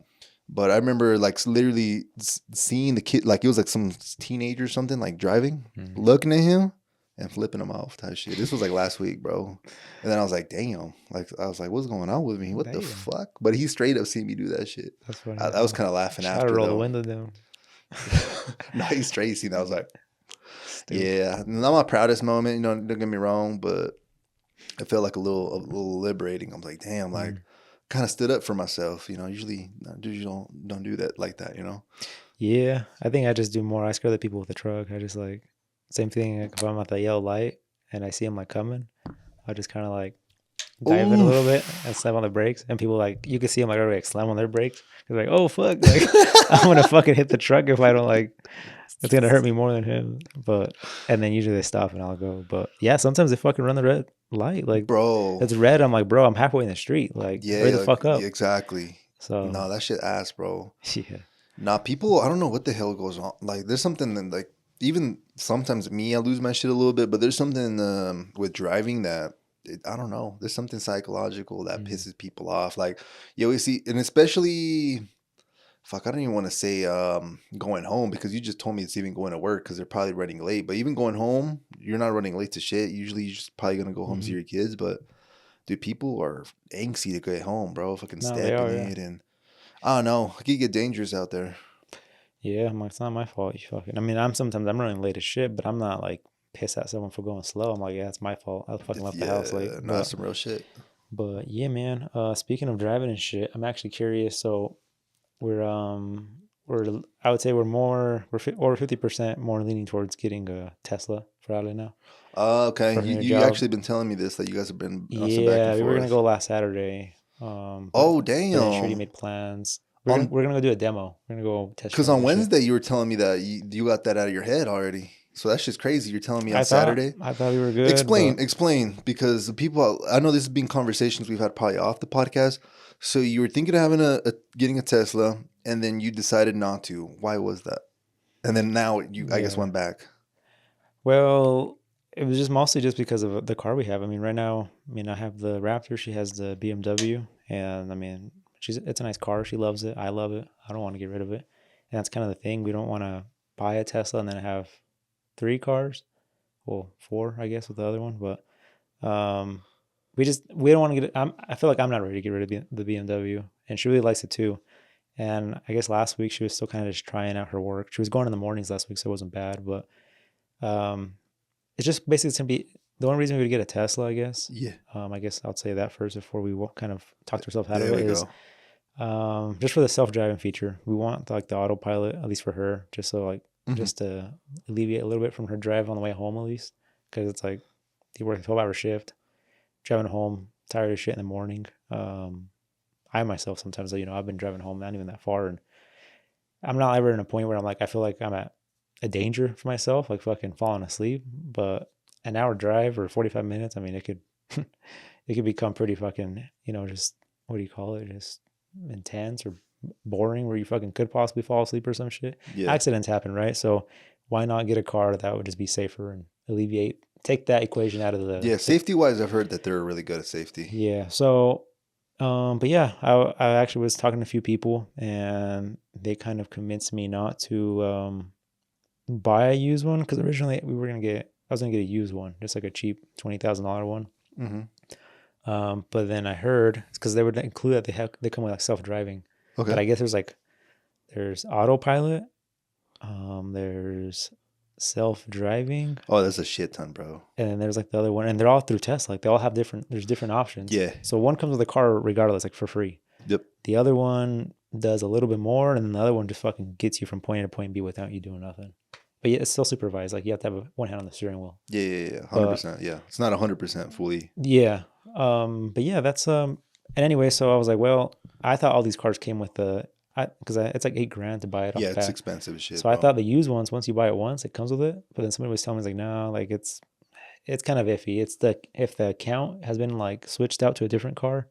But I remember like literally seeing the kid, like it was like some teenager or something, like driving, looking at him and flipping him off type shit. This was like last week, bro. And then I was like, damn. Like I was like, what's going on with me? What the fuck? But he straight up seen me do that shit. That's funny. I was kind of laughing after. Try to roll the window down. No, he straight seen that. I was like, yeah, not my proudest moment, don't get me wrong, but it felt like a little liberating. I was like, damn, like kind of stood up for myself, usually don't do that like that, Yeah, I think I just do more. I scare the people with the truck. I just like, same thing, like if I'm at the yellow light and I see them like coming, I just kind of like dive in a little bit and slam on the brakes, and people like, you can see them like slam on their brakes. They're like, oh fuck, like I'm gonna fucking hit the truck if I don't like It's gonna hurt me more than him. But and then usually they stop and I'll go. But yeah, sometimes they fucking run the red light. Like Bro. it's red. I'm like, bro, I'm halfway in the street. Like, hurry Yeah, the like fuck up. exactly. So No, that shit ass, bro. yeah. Nah, people, I don't know what the hell goes on. Like, there's something that, like, even sometimes me, I lose my shit a little bit, but there's something with driving that, I don't know. There's something psychological that Mm. pisses people off. Like, you always see, and especially, fuck, I don't even want to say going home because you just told me it's even going to work because they're probably running late. But even going home, you're not running late to shit. Usually, you're just probably going to go home see Mm-hmm. your kids. But, dude, people are angsty to get home, bro. Fucking No, they stepping are. Yeah. it. And I don't know. It could get dangerous out there. Yeah. I'm like, it's not my fault. You fucking. I mean, I'm running late as shit, but I'm not like pissed at someone for going slow. I'm like, yeah, it's my fault. I fucking left the house late. Yeah, not some real shit. But yeah, man. Speaking of driving and shit, I'm actually curious. So we're I would say over 50% more leaning towards getting a Tesla Friday now Okay. for You her you job. actually been telling me this that you guys have been on some back Yeah, and we were gonna forth. go last Saturday. But Oh then she already damn. made plans. On We're gonna go do a demo. We're gonna go test because drive on the shit. Wednesday you were telling me that you got that out of your head already. So that's just crazy. You're telling me on Saturday. I thought we were good, but Explain, because the people I know this has been conversations we've had probably off the podcast. So you were thinking of having a getting a Tesla, and then you decided not to. Why was that? And then now you, I guess, yeah. went back. Well, it was just mostly just because of the car we have. I mean, right now, I mean, I have the Raptor. She has the BMW, and I mean, it's a nice car. She loves it. I love it. I don't want to get rid of it. And that's kind of the thing. We don't want to buy a Tesla and then have three cars. Well, four, I guess, with the other one. But um, we don't want to get it. I feel like I'm not ready to get rid of the BMW, and she really likes it too. And I guess last week she was still kind of just trying out her work. She was going in the mornings last week, so it wasn't bad. But um, it's just basically it's gonna be the only reason we would get a Tesla, I guess. Yeah. I guess I'll say that first before we kind of talk ourselves out of There it we is go. just for the self-driving feature. We want like the autopilot, at least for her, just so like Hmm. just to alleviate a little bit from her drive on the way home, at least, because it's like you work a 12-hour shift, driving home, tired as shit in the morning. I myself sometimes, I've been driving home not even that far, and I'm not ever in a point where I'm like I feel like I'm at a danger for myself, like fucking falling asleep. But an hour drive or 45 minutes, I mean, it could it could become pretty fucking, just what do you call it? Just intense or boring where you fucking could possibly fall asleep or some shit. Yeah. Accidents happen, right? So why not get a car that would just be safer and take that equation out of Yeah. the Safety wise, I've heard that they're really good at safety. yeah. So but yeah, I actually was talking to a few people and they kind of convinced me not to buy a used one because originally I was gonna get a used one, just like a cheap $20,000 one. Hmm. But then I heard it's because they would include that they come with like self driving, Okay. but I guess there's autopilot, there's self driving, Oh, that's a shit ton, bro. and then there's like the other one, and they're all through Tesla. Like they all have there's different options. Yeah. So one comes with a car regardless, like for free. Yep. The other one does a little bit more, and then the other one just fucking gets you from point A to point B without you doing nothing. But yeah, it's still supervised. Like you have to have one hand on the steering wheel. Yeah. But 100%. Yeah. It's not 100% fully. yeah, but yeah, that's And anyway, so I was like, well, I thought all these cars came with because it's like $8,000 to buy it off Yeah, the it's bat. expensive as shit, So I bro. thought the used ones, once you buy it once, it comes with it. But then somebody was telling me like, no, like it's kind of iffy. It's if the account has been like switched out to a different car,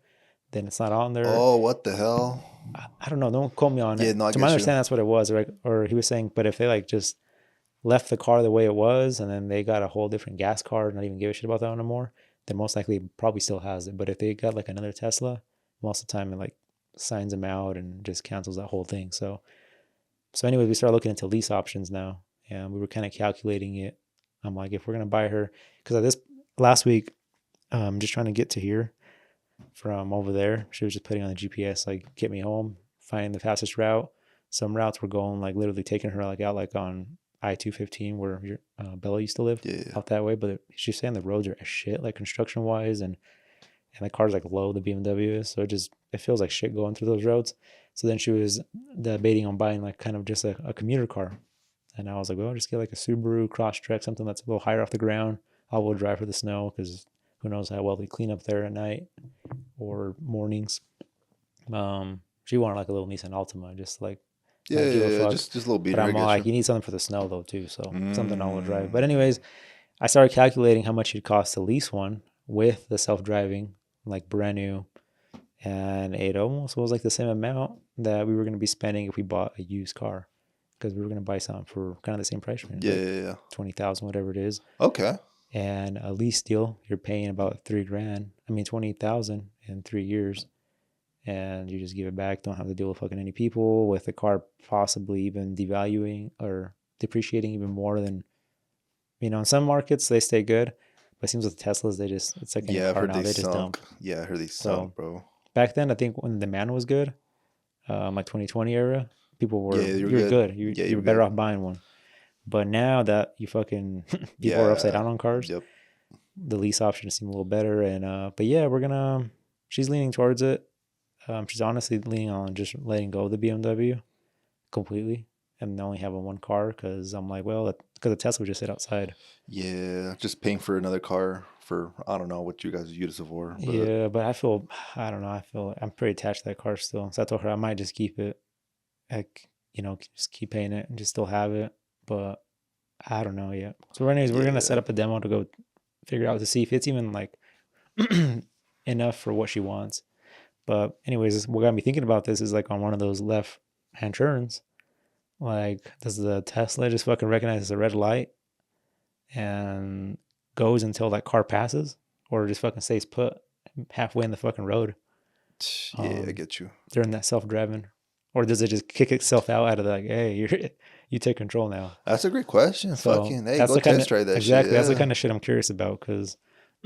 then it's not on there. Oh, what the hell? I don't know. Don't quote me on Yeah, it. no, I To my get you. understanding, that's what it was. Or he was saying, but if they like just left the car the way it was, and then they got a whole different gas card, not even give a shit about that one anymore, then most likely it probably still has it. But if they got like another Tesla, most of the time it like signs them out and just cancels that whole thing. So anyway, we started looking into lease options now, and we were kind of calculating it. I'm like, if we're gonna buy her, because at this last week, just trying to get to here from over there. She was just putting on the GPS, like get me home, find the fastest route. Some routes were going like literally taking her like out like on I-215 where your Bella used to live Yeah. out that way. But she's saying the roads are as shit, like construction wise, and the car's like low. The BMW is, so it feels like shit going through those roads. So then she was debating on buying like kind of just a commuter car, and I was like, well, just get like a Subaru Crosstrek, something that's a little higher off the ground. All-wheel drive for the snow because who knows how well they clean up there at night or mornings. She wanted like a little Nissan Altima, just like Yeah, Like, give a fuck. just a little But beater. I I'm all get like, you. you need something for the snow though too, so something all-wheel drive. But anyways, I started calculating how much it costs to lease one with the self-driving, like brand new, and it almost was like the same amount that we were going to be spending if we bought a used car, because we were going to buy something for kind of the same price range, like Yeah. 20,000, whatever it is. Okay. And a lease deal, you're paying about $3,000. I mean, 20,000 in 3 years, and you just give it back. Don't have to deal with fucking any people, with the car possibly even devaluing or depreciating even more than, in some markets they stay good, but it seems with Teslas, it's like any Yeah, I've car heard now, they they just sunk. dump. Yeah, I heard they So sunk, bro. back then, I think when the demand was good, like 2020 era, people Yeah, were, you were you're good. good. Yeah, You you were were better good. off buying one. But now that you fucking people are upside Yeah. down on cars, Yep. the lease options seem a little better. And but yeah, she's leaning towards it. She's honestly leaning on just letting go of the BMW completely and only having one car, because I'm like, well, because the Tesla would just sit outside. Yeah, just paying for another car for I don't know what you guys use it for, but Yeah, but I don't know. I feel I'm pretty attached to that car still. So I told her I might just keep it, like, just keep paying it and just still have it. But I don't know yet. So anyways, we're gonna set yeah. up a demo to go figure out to see if it's even like enough for what she wants. But anyways, what got me thinking about this is like on one of those left hand turns, like does the Tesla just fucking recognize it's a red light and goes until that car passes, or just fucking stays put halfway in the fucking road Yeah, I um get you. during that self-driving? Or does it just kick itself out of the, like, hey, you take control now? That's a great question. So Fucking hey, that's go the kind test of, drive that shit. exactly, that's the Yeah. kind of shit I'm curious about, because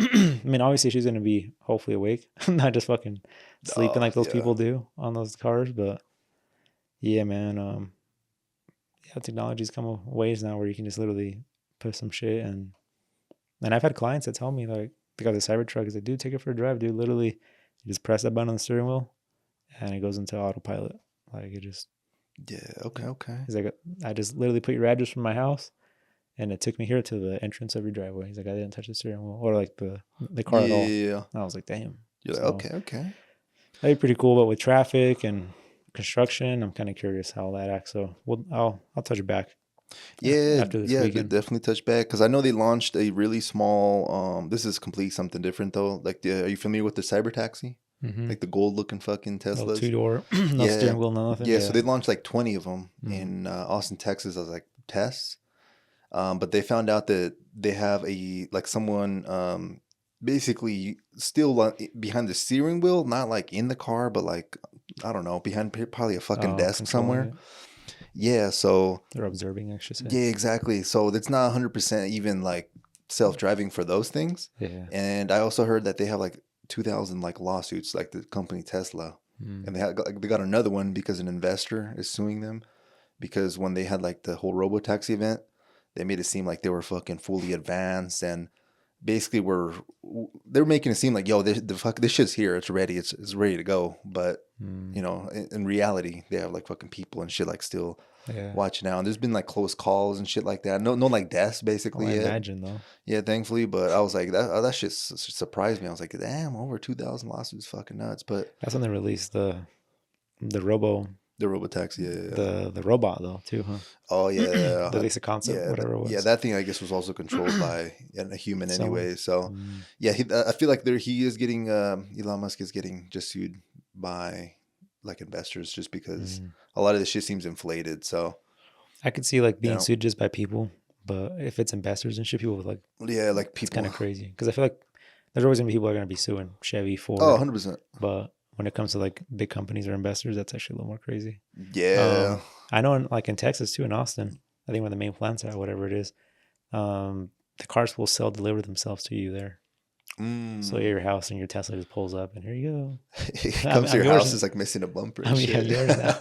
I mean, obviously she's gonna be hopefully awake, not just fucking sleeping Oh like those yeah. people do on those cars. But yeah, man, yeah, technology's come a ways now where you can just literally put some shit, and I've had clients that tell me, like, they got the Cybertruck, is like, dude, take it for a drive, dude. Literally, you just press that button on the steering wheel and it goes into autopilot. Like, it just, Yeah. Okay. yeah. Okay. He's like, I just literally put your address from my house and it took me here to the entrance of your driveway. He's like, I didn't touch the steering wheel or like the car at all. Yeah. And I was like, damn. You're like So okay. Okay. that'd be pretty cool. But with traffic and construction, I'm kind of curious how that acts. So I'll touch it back Yeah. after this Yeah. weekend. Definitely touch back because I know they launched a really small. This is complete something different though. Like, are you familiar with the cyber taxi? Mm-hmm. Like the gold looking fucking Little Teslas. 2-door, no Yeah. steering wheel, no nothing. Yeah. So Yeah. they launched like 20 of them Mm. in Austin, Texas as like tests. But they found out that they have a like someone basically still behind the steering wheel, not like in the car, but like I don't know, behind probably a fucking Oh, desk controlling somewhere. it. Yeah, so They're observing, I should say. yeah, exactly. So it's not 100% even like self-driving for those things. Yeah. And I also heard that they have like 2,000 like lawsuits, like the company Tesla, Mm. and they got another one because an investor is suing them because when they had like the whole robotaxi event, they made it seem like they were fucking fully advanced and basically they're making it seem like yo this shit's here, it's ready, it's ready to go. But Mm. in reality, they have like fucking people and shit like still Yeah. watching out. And there's been like close calls and shit like that. No like deaths Oh, I basically yet. imagine though. Yeah, thankfully. But I was like that shit surprised me. I was like, damn, over 2,000 lawsuits, fucking nuts. But That's when they released the robo the robotaxi, yeah. the robot though too, huh? Oh yeah, At least a concept, whatever it yeah. was. That thing I guess was also controlled by a human Someone. anyway. So Mm. yeah, I feel like he is getting Elon Musk is getting just sued by like investors just because Mm. a lot of this shit seems inflated. So I could see like you being know, sued just by people, but if it's investors and shit, people would like, yeah, like it's people. kind of crazy, because I feel like there's always gonna be people that are gonna be suing Chevy, Oh, Ford, 100%. but when it comes to like big companies or investors, that's actually a little more crazy. Yeah. I know in Texas too, in Austin, I think where the main plants are, whatever it is, the cars will deliver themselves to you there. So Mm. your house and your Tesla just pulls up and here you go. It comes to I'm your yours. house, it's like missing a bumper and I'm shit. yours now.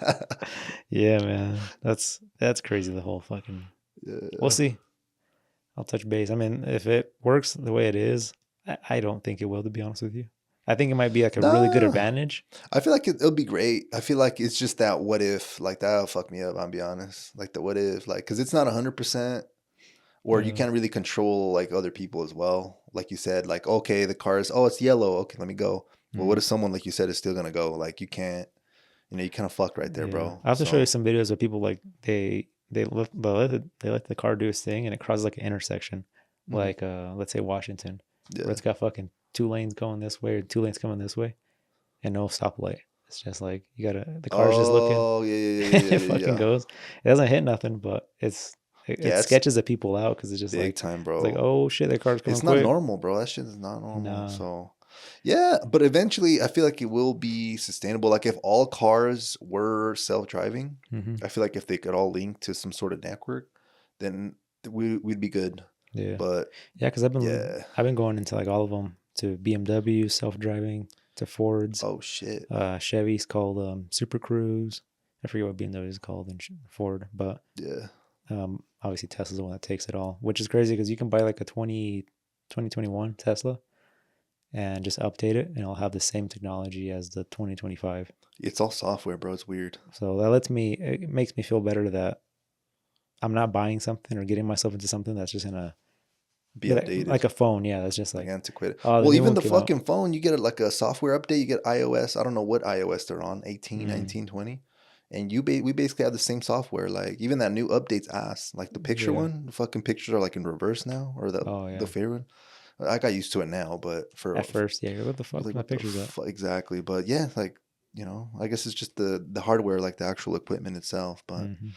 Yeah, man, that's crazy. The whole fucking. Yeah. We'll see. I'll touch base. I mean, if it works the way it is, I don't think it will, to be honest with you. I think it might be like a really good Nah. advantage. I feel like it'll be great. I feel like it's just that what if, like that'll fuck me up. I'll be honest. Like the what if, like, cause it's not 100%, or you Yeah. can't really control like other people as well. Like you said, like okay, the car is it's yellow. Okay, let me go. Well, what if someone like you said is still gonna go? Like you can't. you kind of fucked right there, bro. I have to show you So some videos of people like they let the car do its thing and it crosses like an intersection, like let's say Washington, where yeah. it's got fucking 2 lanes going this way or 2 lanes coming this way, and no stoplight. It's just like the car's just looking. Oh yeah, yeah, yeah, yeah, It yeah, fucking yeah. goes. It doesn't hit nothing, but it Yeah, it's sketches the people out because it's just big like time, it's like, bro. oh shit, that car's coming It's not quick. normal, bro. That shit is not normal. Nah. So, yeah, but eventually, I feel like it will be sustainable. Like if all cars were self-driving, Hmm. I feel like if they could all link to some sort of network, then we'd be good. Yeah. But Yeah, because yeah, I've been going into like all of them, to BMW self-driving, to Fords, oh shit, Chevy's called Super Cruise. I forget what BMW is called in Ford, but yeah. obviously Tesla's the one that takes it all, which is crazy because you can buy like a 2021 Tesla and just update it, and it'll have the same technology as the 2025. It's all software, bro. It's weird. So it makes me feel better that I'm not buying something or getting myself into something that's just gonna Be be outdated, like a phone. Yeah, that's just like like, antiquated. oh, the Well, new even one the came out. fucking phone, you get like a software update. You get iOS. I don't know what iOS they're on, 18, Mm, 19, 20. And we basically have the same software. Like even that new update's ass. Like the picture yeah. one, the fucking pictures are like in reverse now, or Oh the yeah. favorite one. I got used to it now, but At first, yeah. What the you're fuck? like, My what the picture's at. fuck exactly? But yeah, like I guess it's just the hardware, like the actual equipment itself. But Hmm.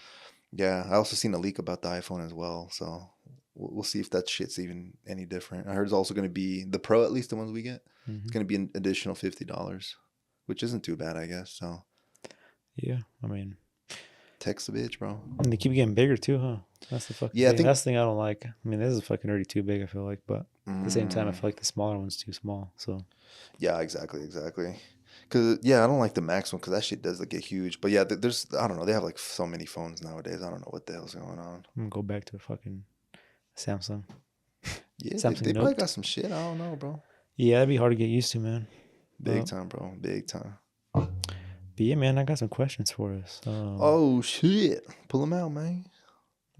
yeah, I also seen a leak about the iPhone as well. So we'll see if that shit's even any different. I heard it's also going to be the Pro, at least the ones we get. It's Hmm. going to be an additional $50, which isn't too bad, I guess. So Yeah, I mean, text the bitch, bro. and they keep getting bigger too, huh? That's the fucking Yeah, I thing. think. That's the thing I don't like. I mean, this is fucking already too big, I feel like, but at the same time, I Mm, feel like the smaller one's too small. So yeah, exactly. Cause yeah, I don't like the Max one because that shit does like get huge. But yeah, there's I don't know. They have like so many phones nowadays. I don't know what the hell's going on. I'm gonna go back to a fucking Samsung. Yeah, Samsung they probably Note. got some shit. I don't know, bro. Yeah, that'd be hard to get used to, man. Big But, time, bro. Big time. but yeah, man, I got some questions for us. Oh shit! Pull them out, man.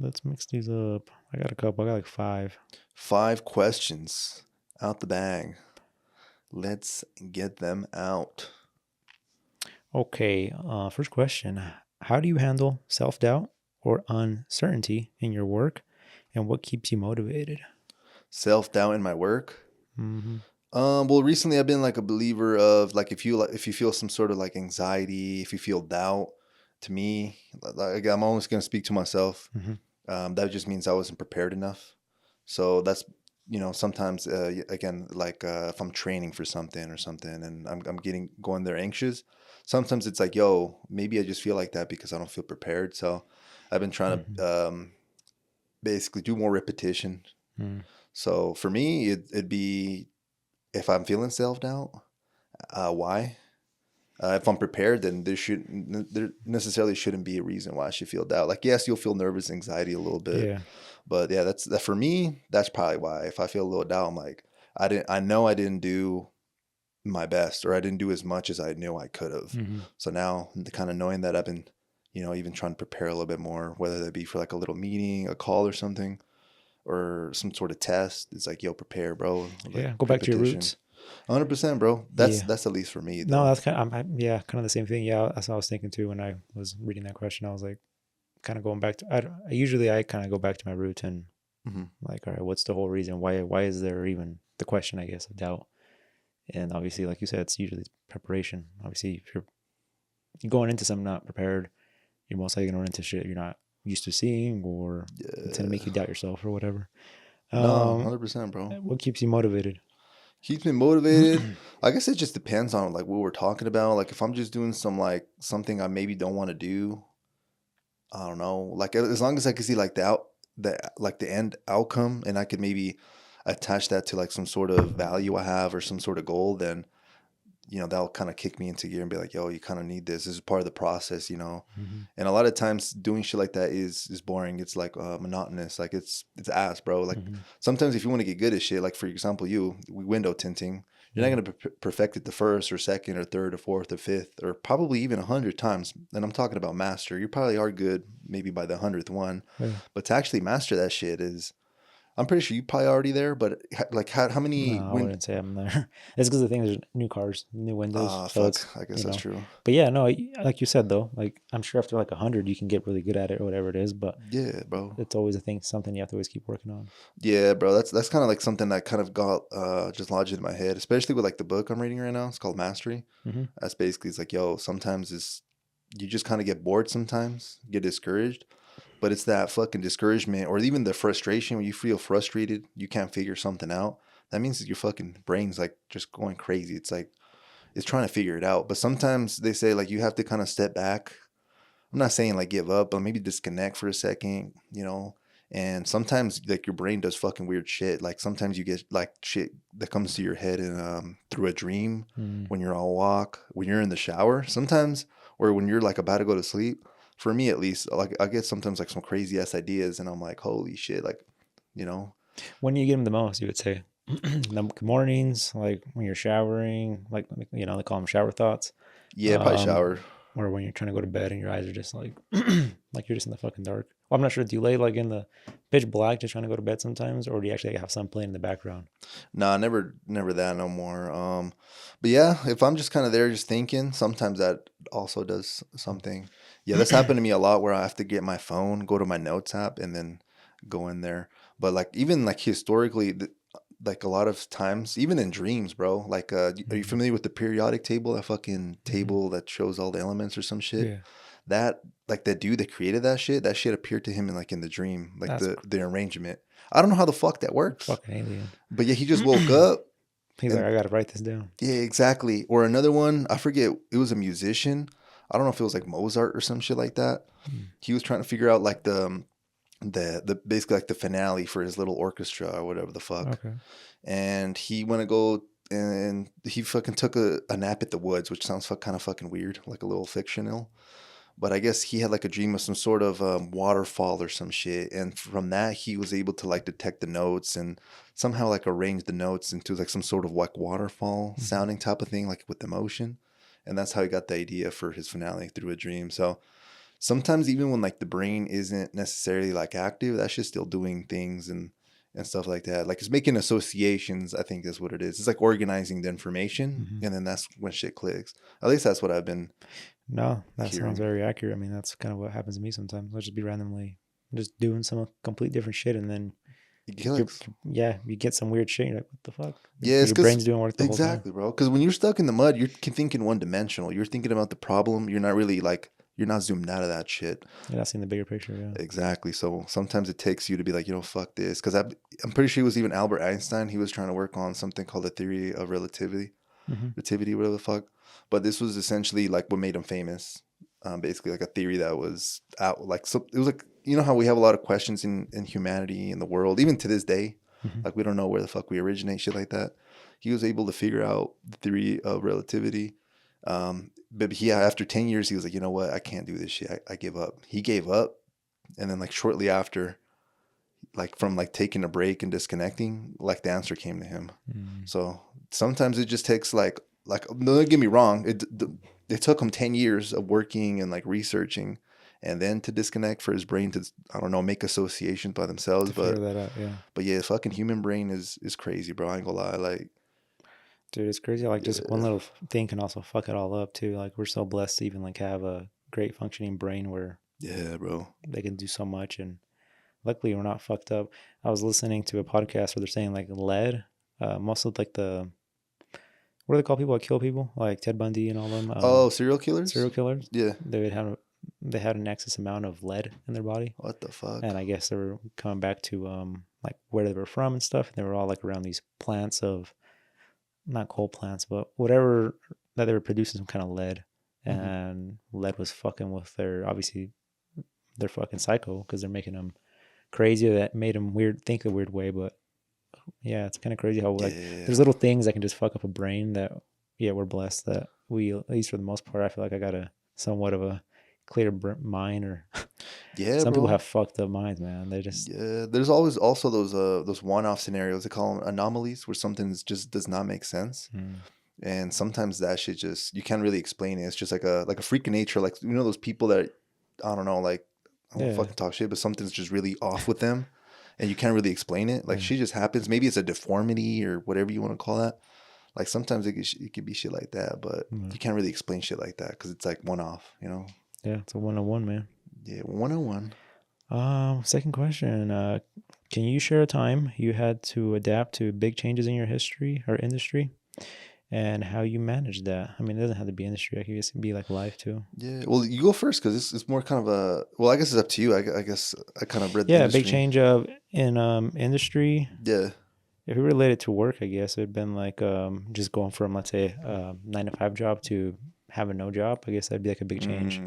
Let's mix these up. I got a couple. I got like five. 5 questions out the bag. Let's get them out. Okay, first question. How do you handle self-doubt or uncertainty in your work, and what keeps you motivated? Self-doubt in my work. Mm-hmm. Well, recently I've been like a believer of like if you feel some sort of like anxiety, if you feel doubt, to me, like I'm always gonna speak to myself. Mm-hmm. That just means I wasn't prepared enough. So that's sometimes again like if I'm training for something or something and I'm getting going there anxious. Sometimes it's like, yo, maybe I just feel like that because I don't feel prepared. So I've been trying Mm-hmm. to basically do more repetition. Mm-hmm. So for me, it'd be if I'm feeling self doubt, why? If I'm prepared, then there necessarily shouldn't be a reason why I should feel doubt. Like yes, you'll feel nervous, anxiety a little bit, Yeah. but yeah, that's that for me. That's probably why. If I feel a little doubt, I'm like, I know I didn't do my best, or I didn't do as much as I knew I could have. Mm-hmm. So now, kind of knowing that I've been, even trying to prepare a little bit more, whether that be for like a little meeting, a call, or something, or some sort of test. It's like, yo, prepare, bro. Like Yeah. Go back to your repetition. roots. 100%, bro. That's Yeah. that's at least for me No, though. that's kind of yeah, kind of the same thing. Yeah, that's what I was thinking too when I was reading that question. I was like, kind of going back to. I kind of go back to my roots and Hmm. like, all right, what's the whole reason? Why is there even the question? I guess of doubt. And obviously, like you said, it's usually preparation. Obviously, if you're going into something not prepared, you're most likely going to run into shit you're not used to seeing, or it's going to make Yeah. you doubt yourself or whatever. No, Um, 100%, bro. what keeps you motivated? Keeps me motivated. I guess it just depends on like what we're talking about. Like if I'm just doing something I maybe don't want to do, I don't know. Like as long as I can see like the end outcome, and I could maybe attach that to like some sort of value I have or some sort of goal, then that'll kind of kick me into gear and be like, yo, you kind of need this. This is part of the process. Mm-hmm. And a lot of times doing shit like that is boring. It's like monotonous. Like it's ass, bro. Like Mm-hmm. sometimes if you want to get good at shit, like for example, window tinting, you're Yeah. not gonna perfect it the first or second or third or fourth or fifth or probably even 100 times. And I'm talking about master. You probably are good maybe by the 100th one, Yeah. but to actually master that shit is I'm pretty sure you probably already there, but like how No, many I when wouldn't say I'm there. It's because the thing there's new cars, new windows, so fuck, it's I guess that's true. But yeah, no, like you said though, like I'm sure after like 100 you can get really good at it or whatever it is, but Yeah, bro. it's always a thing, something you have to always keep working on. Yeah, bro. That's kind of like something that kind of got just lodged in my head, especially with like the book I'm reading right now. It's called Mastery. Hmm. That's basically it's like, yo, sometimes it's you just kind of get bored sometimes, get discouraged, but it's that fucking discouragement or even the frustration when you feel frustrated, you can't figure something out. That means that your fucking brain's like just going crazy. It's like it's trying to figure it out. But sometimes they say like you have to kind of step back. I'm not saying like give up, but maybe disconnect for a second, you know. And sometimes like your brain does fucking weird shit. Like sometimes you get like shit that comes to your head and through a dream Mm. when you're on a walk, when you're in the shower, sometimes, or when you're like about to go to sleep. For me at least, like I get sometimes like some crazy ass ideas, and I'm like, holy shit, like, you know, When do you get them the most, you would say? The mornings, like when you're showering, like they call them shower thoughts. yeah, probably Um, shower. or when you're trying to go to bed and your eyes are just like like you're just in the fucking dark. Well, I'm not sure. Do you lay like in the pitch black just trying to go to bed sometimes, or do you actually have something playing in the background? Nah, never that no more. But yeah, if I'm just kind of there just thinking, sometimes that also does something. Yeah, that's happened to me a lot where I have to get my phone, go to my notes app, and then go in there. But like even like historically, like a lot of times, even in dreams, bro. Like, are you Mm-hmm. familiar with the periodic table? That fucking Mm-hmm. table that shows all the elements or some shit. Yeah, That like that dude that created that shit appeared to him in like in the dream, like that's the arrangement. I don't know how the fuck that works, fucking alien. but yeah, he just woke up He's like, and I gotta write this down. yeah, exactly. Or another one, I forget, it was a musician. I don't know if it was like Mozart or some shit like that. Mm. He was trying to figure out like the basically like the finale for his little orchestra or whatever the fuck. Okay. And he went to go and he fucking took a nap at the woods, which sounds kind of fucking weird, like a little fictional. But I guess he had like a dream of some sort of waterfall or some shit, and from that he was able to like detect the notes and somehow like arrange the notes into like some sort of like waterfall Mm-hmm. sounding type of thing, like with emotion. And that's how he got the idea for his finale through a dream. So sometimes even when like the brain isn't necessarily like active, that's just still doing things and stuff like that. Like it's making associations. I think is what it is. It's like organizing the information, Mm-hmm. and then that's when shit clicks. At least that's what I've been No, that sounds hearing. very accurate. I mean, that's kind of what happens to me sometimes. I'll just be randomly just doing some complete different shit, and then It you're, clicks. yeah, you get some weird shit. You're like, what the fuck? Yeah, But it's your because brain's doing work the whole time. exactly, bro. Because when you're stuck in the mud, you're thinking one dimensional. You're thinking about the problem. You're not really like you're not zoomed out of that shit. You're not seeing the bigger picture. Yeah. Exactly. So sometimes it takes you to be like, you know, fuck this. Because I'm pretty sure it was even Albert Einstein. He was trying to work on something called the theory of Mm-hmm. relativity, whatever the fuck. But this was essentially like what made him famous. Basically, like a theory that was out. Like so, it was like you know how we have a lot of questions in humanity in the world, even to this day. Mm-hmm. Like we don't know where the fuck we originate, shit like that. He was able to figure out the theory of relativity. But he after 10 years, he was like, you know what, I can't do this shit. I give up. He gave up, and then like shortly after, like from like taking a break and disconnecting, like the answer came to him. Mm. So sometimes it just takes like don't get me wrong, it took him 10 years of working and like researching and then to disconnect for his brain to I don't know make associations by themselves. To figure that out, yeah, But yeah, fucking human brain is crazy, bro. I ain't gonna lie. Like dude, it's crazy. Like just one yeah, little thing can also fuck it all up too. Like we're so blessed to even like have a great functioning brain where yeah, bro. they can do so much, and luckily we're not fucked up. I was listening to a podcast where they're saying like lead, most of like the what do they call people that kill people, like Ted Bundy and all them, Oh, serial killers? serial killers. Yeah. They would have they had an excess amount of lead in their body, What the fuck? and I guess they were coming back to like where they were from and stuff. And they were all like around these plants of not coal plants, but whatever that they were producing some kind of lead, Hmm. and lead was fucking with their obviously they're fucking psycho because they're making them crazy. That made them weird, think a weird way, but yeah, it's kind of crazy how like Yeah. there's little things that can just fuck up a brain that yeah we're blessed that we at least for the most part I feel like I got a somewhat of a clear mind or Yeah, some people bro. have fucked up minds, man. They just Yeah. There's always also those one-off scenarios. They call them anomalies where something just does not make sense. mm, And sometimes that shit just you can't really explain it. It's just like a freak of nature. Like those people that I don't know, like I won't yeah fucking talk shit, but something's just really off with them. and you can't really explain it. Like shit just happens. Maybe it's a deformity or whatever you want to call that. Like sometimes it could be shit like that, but you can't really explain shit like that because it's like one off, you know? Yeah, it's a 101, man. Yeah, 101. Second question. Can you share a time you had to adapt to big changes in your history or industry and how you managed that? I mean, it doesn't have to be industry. It could be like life too. Yeah, well, you go first because it's more kind of a. Well, I guess it's up to you. I guess I kind of read the Yeah, big industry. change in industry. Yeah. If we relate it to work, I guess it would have been like just going from, let's say, 9 to 5 job to having no job. I guess that'd be like a big change.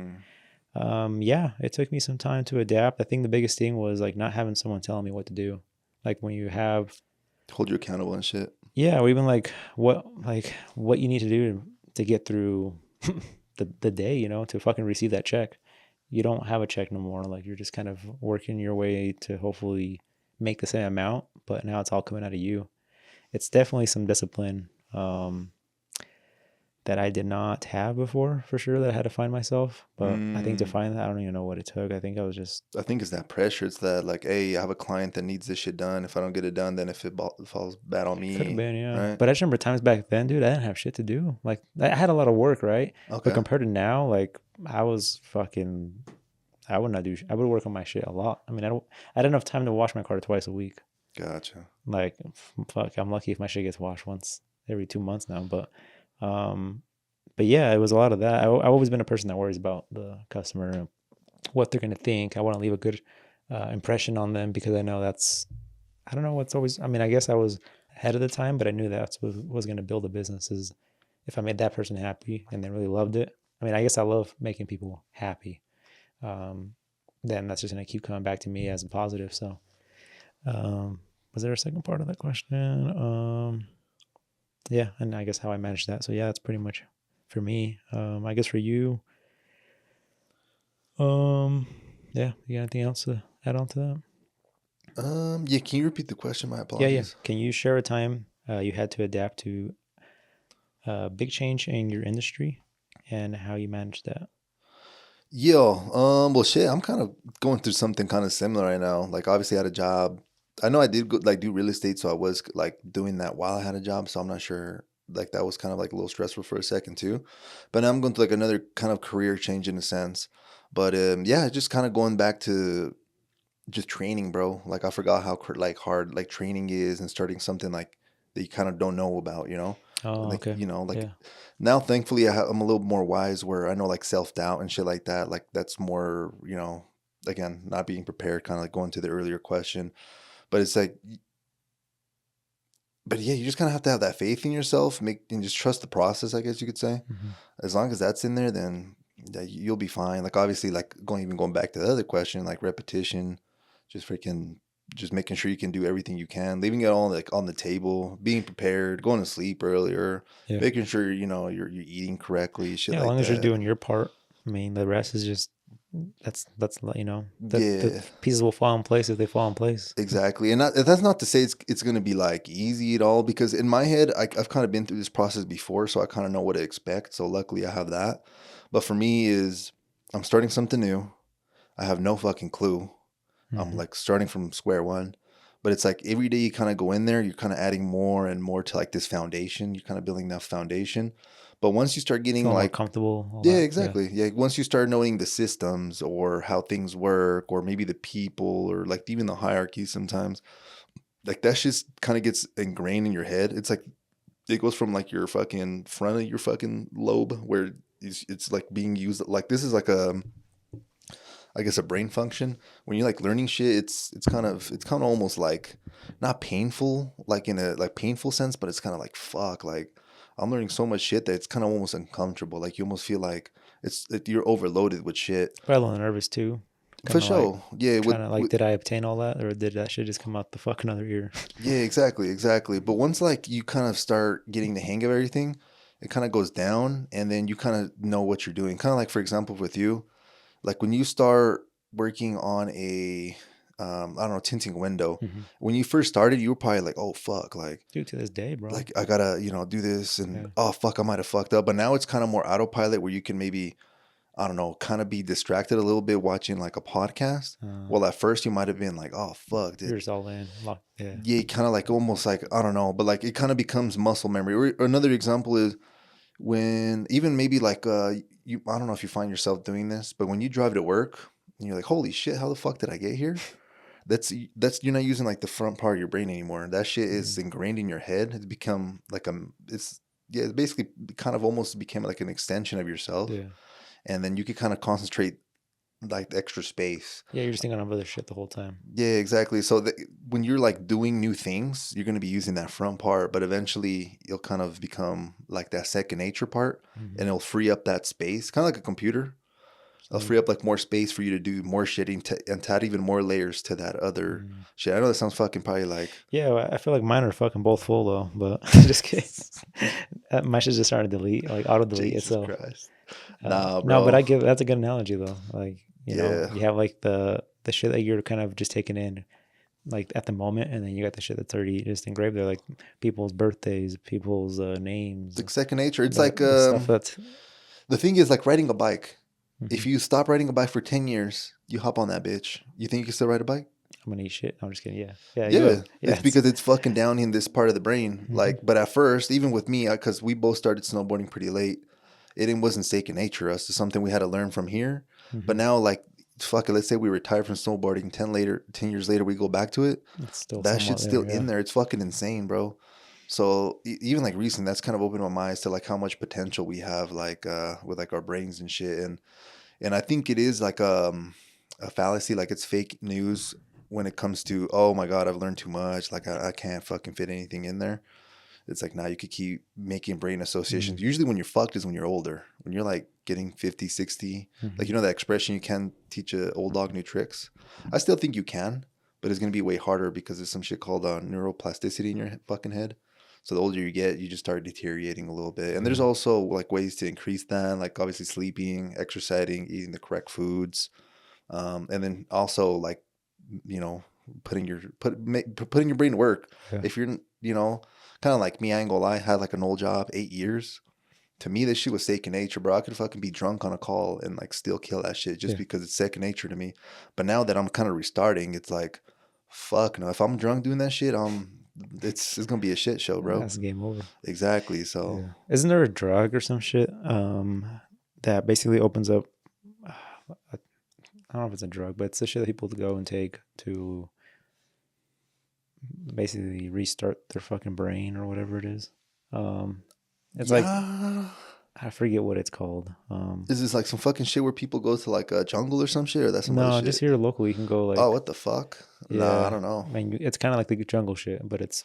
Yeah, it took me some time to adapt. I think the biggest thing was like not having someone telling me what to do. Like when you have, Hold you accountable and shit. yeah, or even like what you need to do to get through the day, you know, to fucking receive that check. You don't have a check no more. Like you're just kind of working your way to hopefully make the same amount, but now it's all coming out of you. It's definitely some discipline that I did not have before, for sure, that I had to find myself. But I think to find that, I don't even know what it took. I think I was just. I think it's that pressure. It's that like, hey, I have a client that needs this shit done. If I don't get it done, then if it falls bad on Could have me, been, yeah. right? But I just remember times back then, dude, I didn't have shit to do. Like, I had a lot of work, right? But Okay. compared to now, like, I was fucking. I would not do. I would work on my shit a lot. I mean, I had enough time to wash my car twice a week. Gotcha. Like, fuck, I'm lucky if my shit gets washed once every 2 months now. But yeah, it was a lot of that. I've always been a person that worries about the customer, what they're gonna think. I want to leave a good impression on them because I know that's. I don't know what's always. I mean, I guess I was ahead of the time, but I knew that's what was going to build a business. Is if I made that person happy and they really loved it. I mean, I guess I love making people happy. Then that's just going to keep coming back to me as a positive. So, was there a second part of that question? Yeah, and I guess how I managed that. So yeah, that's pretty much for me. I guess for you, yeah, you got anything else to add on to that? Yeah, can you repeat the question? My Yeah. apologies. Can you share a time you had to adapt to a big change in your industry and how you managed that? Well, shit, I'm kind of going through something kind of similar right now. Like, obviously, I had a job. I know I did go, like do real estate, so I was like doing that while I had a job. So I'm not sure. Like, that was kind of like a little stressful for a second too. But now I'm going through like another kind of career change in a sense. But yeah, just kind of going back to just training, bro. Like, I forgot how like hard like training is and starting something like that you kind of don't know about, you know? Oh, Like, okay. like Yeah. now, thankfully, I'm a little more wise where I know like self doubt and shit like that. Like, that's more, again, not being prepared, kind of like going to the earlier question. But it's like, but yeah, you just kind of have to have that faith in yourself, and just trust the process, I guess you could say. Mm-hmm. As long as that's in there, then yeah, you'll be fine. Like, obviously, like going back to the other question, like repetition, just freaking just making sure you can do everything you can, leaving it all like on the table, being prepared, going to sleep earlier, Yeah. making sure you're eating correctly, shit Yeah. As like long as you're that. doing your part, I mean, the rest is just that's the Yeah, pieces will fall in place if they fall in place. exactly. And that's not to say it's gonna be like easy at all, because in my head I've kind of been through this process before, so I kind of know what to expect. So luckily I have that. But for me is I'm starting something new. I have no fucking clue. I'm Mm-hmm. like starting from square one. But it's like every day you kind of go in there, you're kind of adding more and more to like this foundation. You're kind of building that foundation. But once you start getting Feel more like, comfortable, all yeah, that. Yeah. exactly. Yeah, once you start knowing the systems or how things work, or maybe the people, or like even the hierarchy sometimes, like that just kind of gets ingrained in your head. It's like it goes from like your fucking front of your fucking lobe where it's like being used. Like this is like I guess a brain function. When you're like learning shit, it's kind of almost like not painful, like in a like painful sense, but it's kind of like fuck, like I'm learning so much shit that it's kind of almost uncomfortable. Like you almost feel like you're overloaded with shit. Probably a little nervous too. For Kind of like sure, yeah. trying to like, did I obtain all that, or did that shit just come out the fucking other ear? Yeah, exactly, exactly. But once like you kind of start getting the hang of everything, it kind of goes down, and then you kind of know what you're doing. Kind of like, for example, with you. Like when you start working on a I don't know, tinting a window, Mm-hmm. when you first started you were probably like, oh fuck, Dude, to this day, bro. like I gotta do this, and Yeah. oh fuck, I might have fucked up. But now it's kind of more autopilot where you can maybe I don't know, kind of be distracted a little bit watching like a podcast. Well, at first you might have been like, oh, fuck, dude. You're just all in. Yeah. Yeah, kind of like almost like, I don't know, but like it kind of becomes muscle memory. Or another example is when even maybe like, I don't know if you find yourself doing this, but when you drive to work and you're like, holy shit, how the fuck did I get here? That's you're not using like the front part of your brain anymore. That shit is ingrained in your head. It's become like it's basically kind of almost became like an extension of yourself. Yeah. And then you could kind of concentrate like the extra space. Yeah, you're just thinking of other shit the whole time. Yeah, exactly. So when you're like doing new things, you're going to be using that front part, but eventually it'll kind of become like that second nature part, and it'll free up that space, kind of like a computer. It'll free up like more space for you to do more shit and add even more layers to that other shit. I know that sounds fucking probably like. Yeah, well, I feel like mine are fucking both full though, but just kidding. My shit just started to delete, like auto delete itself. Christ. Nah, bro. No, but that's a good analogy though. Like, you know, you have like the shit that you're kind of just taking in like at the moment, and then you got the shit that's already just engraved there, like people's birthdays, people's names. It's like second nature. It's like stuff that's. The thing is like riding a bike. If you stop riding a bike for 10 years, you hop on that bitch. You think you can still ride a bike? I'm gonna eat shit. I'm just kidding. Yeah. Yeah. It's because it's fucking down in this part of the brain. Like, but at first, even with me, because we both started snowboarding pretty late, it wasn't second nature. Us, it's something we had to learn from here. But now, like, fuck it. Let's say we retire from snowboarding. 10 years later, we go back to it. That shit's still in there. It's fucking insane, bro. So even like recently, that's kind of opened my mind to like how much potential we have, like with like our brains and shit. And I think it is like a fallacy, like it's fake news when it comes to, oh my God, I've learned too much. Like I can't fucking fit anything in there. It's like now you could keep making brain associations. Usually when you're fucked is when you're older. When you're like getting 50, 60, like, you know, that expression, you can teach an old dog new tricks. I still think you can, but it's going to be way harder because there's some shit called neuroplasticity in your fucking head. So the older you get, you just start deteriorating a little bit. And there's also like ways to increase that, like obviously sleeping, exercising, eating the correct foods. And then also like, you know, putting your brain to work. Yeah. If you're, you know, kind of like me, I ain't gonna lie, I had like an old job, 8 years. To me, this shit was second nature, bro. I could fucking be drunk on a call and like still kill that shit just because it's second nature to me. But now that I'm kind of restarting, it's like, fuck no. If I'm drunk doing that shit, it's gonna be a shit show, bro. That's game over. Exactly. So isn't there a drug or some shit that basically opens up? I don't know if it's a drug, but it's the shit that people go and take to basically restart their fucking brain or whatever it is. It's like, I forget what it's called. Is this like some fucking shit where people go to like a jungle or some shit, or that's some other shit? No, just here locally. You can go like. Oh, what the fuck? Yeah, no, I don't know. I mean, it's kind of like the jungle shit, but it's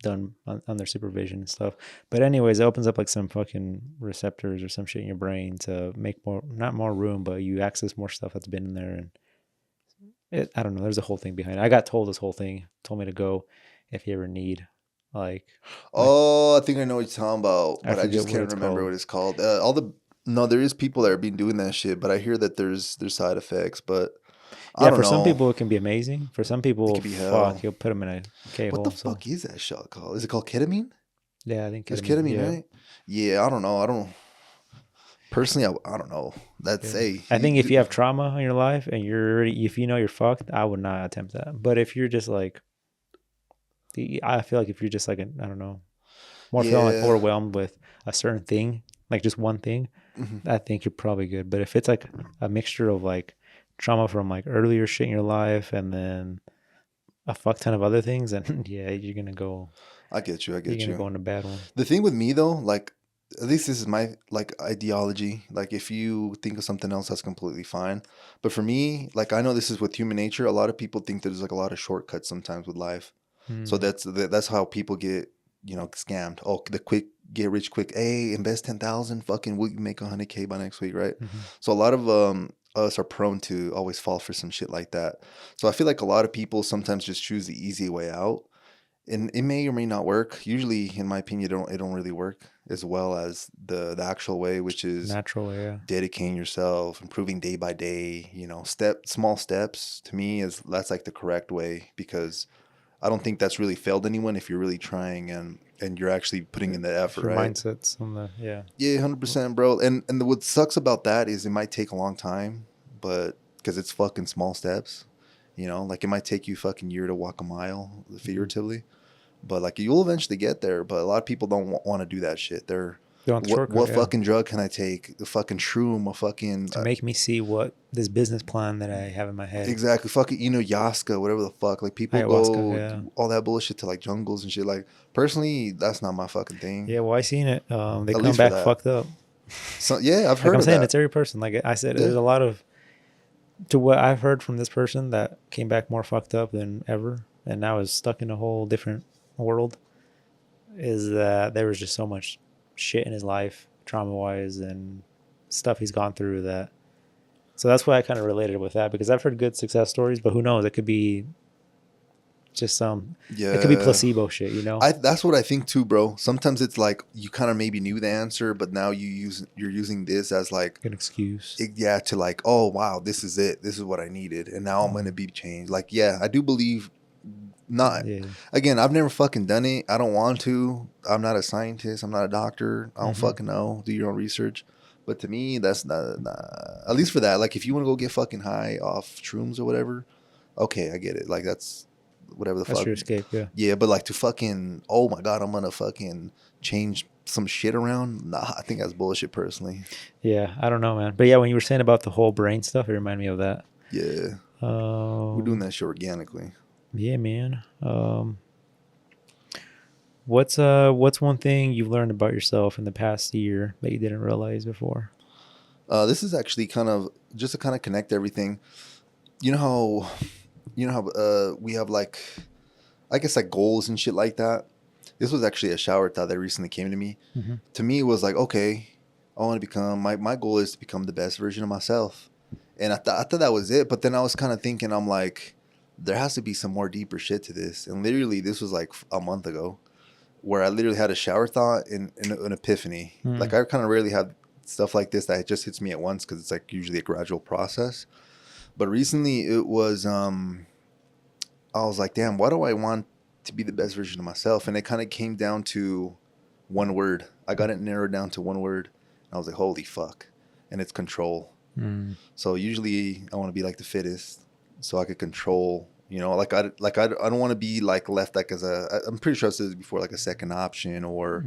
done on their supervision and stuff. But anyways, it opens up like some fucking receptors or some shit in your brain to make not more room, but you access more stuff that's been in there. And I don't know. There's a whole thing behind it. I got told this whole thing. Told me to go if you ever need. I think I know what you're talking about, but I just can't remember what it's called. There is people that are been doing that shit, but I hear that there's side effects. But I don't know. Some people it can be amazing. For some people, you'll put them in a K-hole. What the fuck is that shot called? Is it called ketamine? Yeah, I think ketamine. It's ketamine, right? Yeah, I don't know. Personally, I don't know. That's I think if you have trauma in your life and if you know you're fucked, I would not attempt that. But if you're just like, I feel like if you're just like, I don't know, more feeling like overwhelmed with a certain thing, like just one thing, I think you're probably good. But if it's like a mixture of like trauma from like earlier shit in your life and then a fuck ton of other things, then you're going to go. I get you. You're going to go in a bad one. The thing with me though, like, at least this is my like ideology. Like if you think of something else, that's completely fine. But for me, like I know this is with human nature. A lot of people think there's like a lot of shortcuts sometimes with life. So that's how people get, you know, scammed. Oh, the quick get rich quick. Hey, invest 10,000. Fucking we'll make 100K by next week, right? So a lot of us are prone to always fall for some shit like that. So I feel like a lot of people sometimes just choose the easy way out, and it may or may not work. Usually, in my opinion, it don't really work as well as the actual way, which is natural way. Yeah. Dedicating yourself, improving day by day. You know, small steps. To me, that's like the correct way because I don't think that's really failed anyone if you're really trying and you're actually putting in the effort, Your right? mindsets on the Yeah, 100%, bro. And what sucks about that is it might take a long time, but because it's fucking small steps, you know, like it might take you a fucking year to walk a mile, figuratively, but like you'll eventually get there. But a lot of people don't want to do that shit. They're They want the shortcut, what fucking drug can I take? The fucking shroom, a fucking to make me see what this business plan that I have in my head. exactly fucking Yaska, whatever the fuck. Like people Ayahuasca, go yeah. all that bullshit to like jungles and shit. Like personally, that's not my fucking thing. Yeah, well, I seen it. They At come least for back that. fucked up. So yeah, I've Like heard I'm of saying, that. it's every person. Like I said, Yeah. there's a lot of, to what I've heard from this person that came back more fucked up than ever, and now is stuck in a whole different world. Is that there was just so much shit in his life, trauma wise, and stuff he's gone through that. So that's why I kind of related with that, because I've heard good success stories, but who knows? It could be just some. Yeah, It could be placebo shit, you know. that's what I think too, bro. Sometimes it's like you kind of maybe knew the answer, but now you're using this as like An excuse. yeah, to like, oh wow, this is it. This is what I needed, and now I'm gonna be changed. Like, yeah, I do believe. Not Yeah. again. I've never fucking done it. I don't want to. I'm not a scientist. I'm not a doctor. I don't fucking know. Do your own research. But to me, that's not. At least for that, like if you want to go get fucking high off shrooms or whatever, okay, I get it. Like that's whatever the That's fuck. your escape, yeah. Yeah, but like to fucking, oh my god, I'm gonna fucking change some shit around. Nah, I think that's bullshit personally. Yeah, I don't know, man. But yeah, when you were saying about the whole brain stuff, it reminded me of that. Yeah, we're doing that shit organically. Yeah, man. What's one thing you've learned about yourself in the past year that you didn't realize before? This is actually kind of just to kind of connect everything. You know how we have like, I guess like goals and shit like that. This was actually a shower thought that recently came to me. Mm-hmm. To me, it was like, okay, I want to become my goal is to become the best version of myself, and I thought that was it. But then I was kind of thinking, I'm like, there has to be some more deeper shit to this. And literally, this was like a month ago, where I literally had a shower thought and an epiphany. Like I kind of rarely have stuff like this that just hits me at once because it's like usually a gradual process. But recently, it was I was like, damn, why do I want to be the best version of myself? And it kind of came down to one word. I got it narrowed down to one word. And I was like, holy fuck. And it's control. So usually I want to be like the fittest so I could control, you know, like I don't want to be like left like as I'm pretty sure I said this before, like a second option or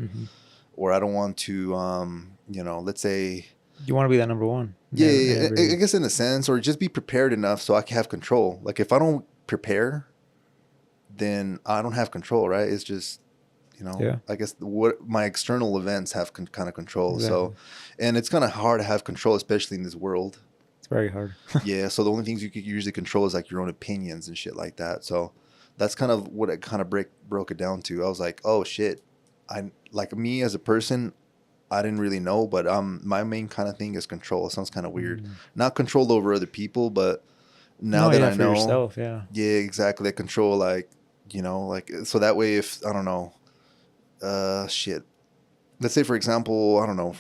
I don't want to, you know, let's say. You want to be that number one. Yeah, I guess in a sense, or just be prepared enough so I can have control. Like if I don't prepare, then I don't have control, right? It's just, you know, I guess what my external events have kind of control. Exactly. So, and it's kind of hard to have control, especially in this world. It's very hard. Yeah. So the only things you could usually control is like your own opinions and shit like that. So that's kind of what it kind of broke it down to. I was like, oh shit. I like me as a person, I didn't really know, but my main kind of thing is control. It sounds kind of weird. Not control over other people, but now that I know, yourself, yeah, exactly. That control, like, you know, like, so that way, if I don't know, shit. Let's say, for example, I don't know.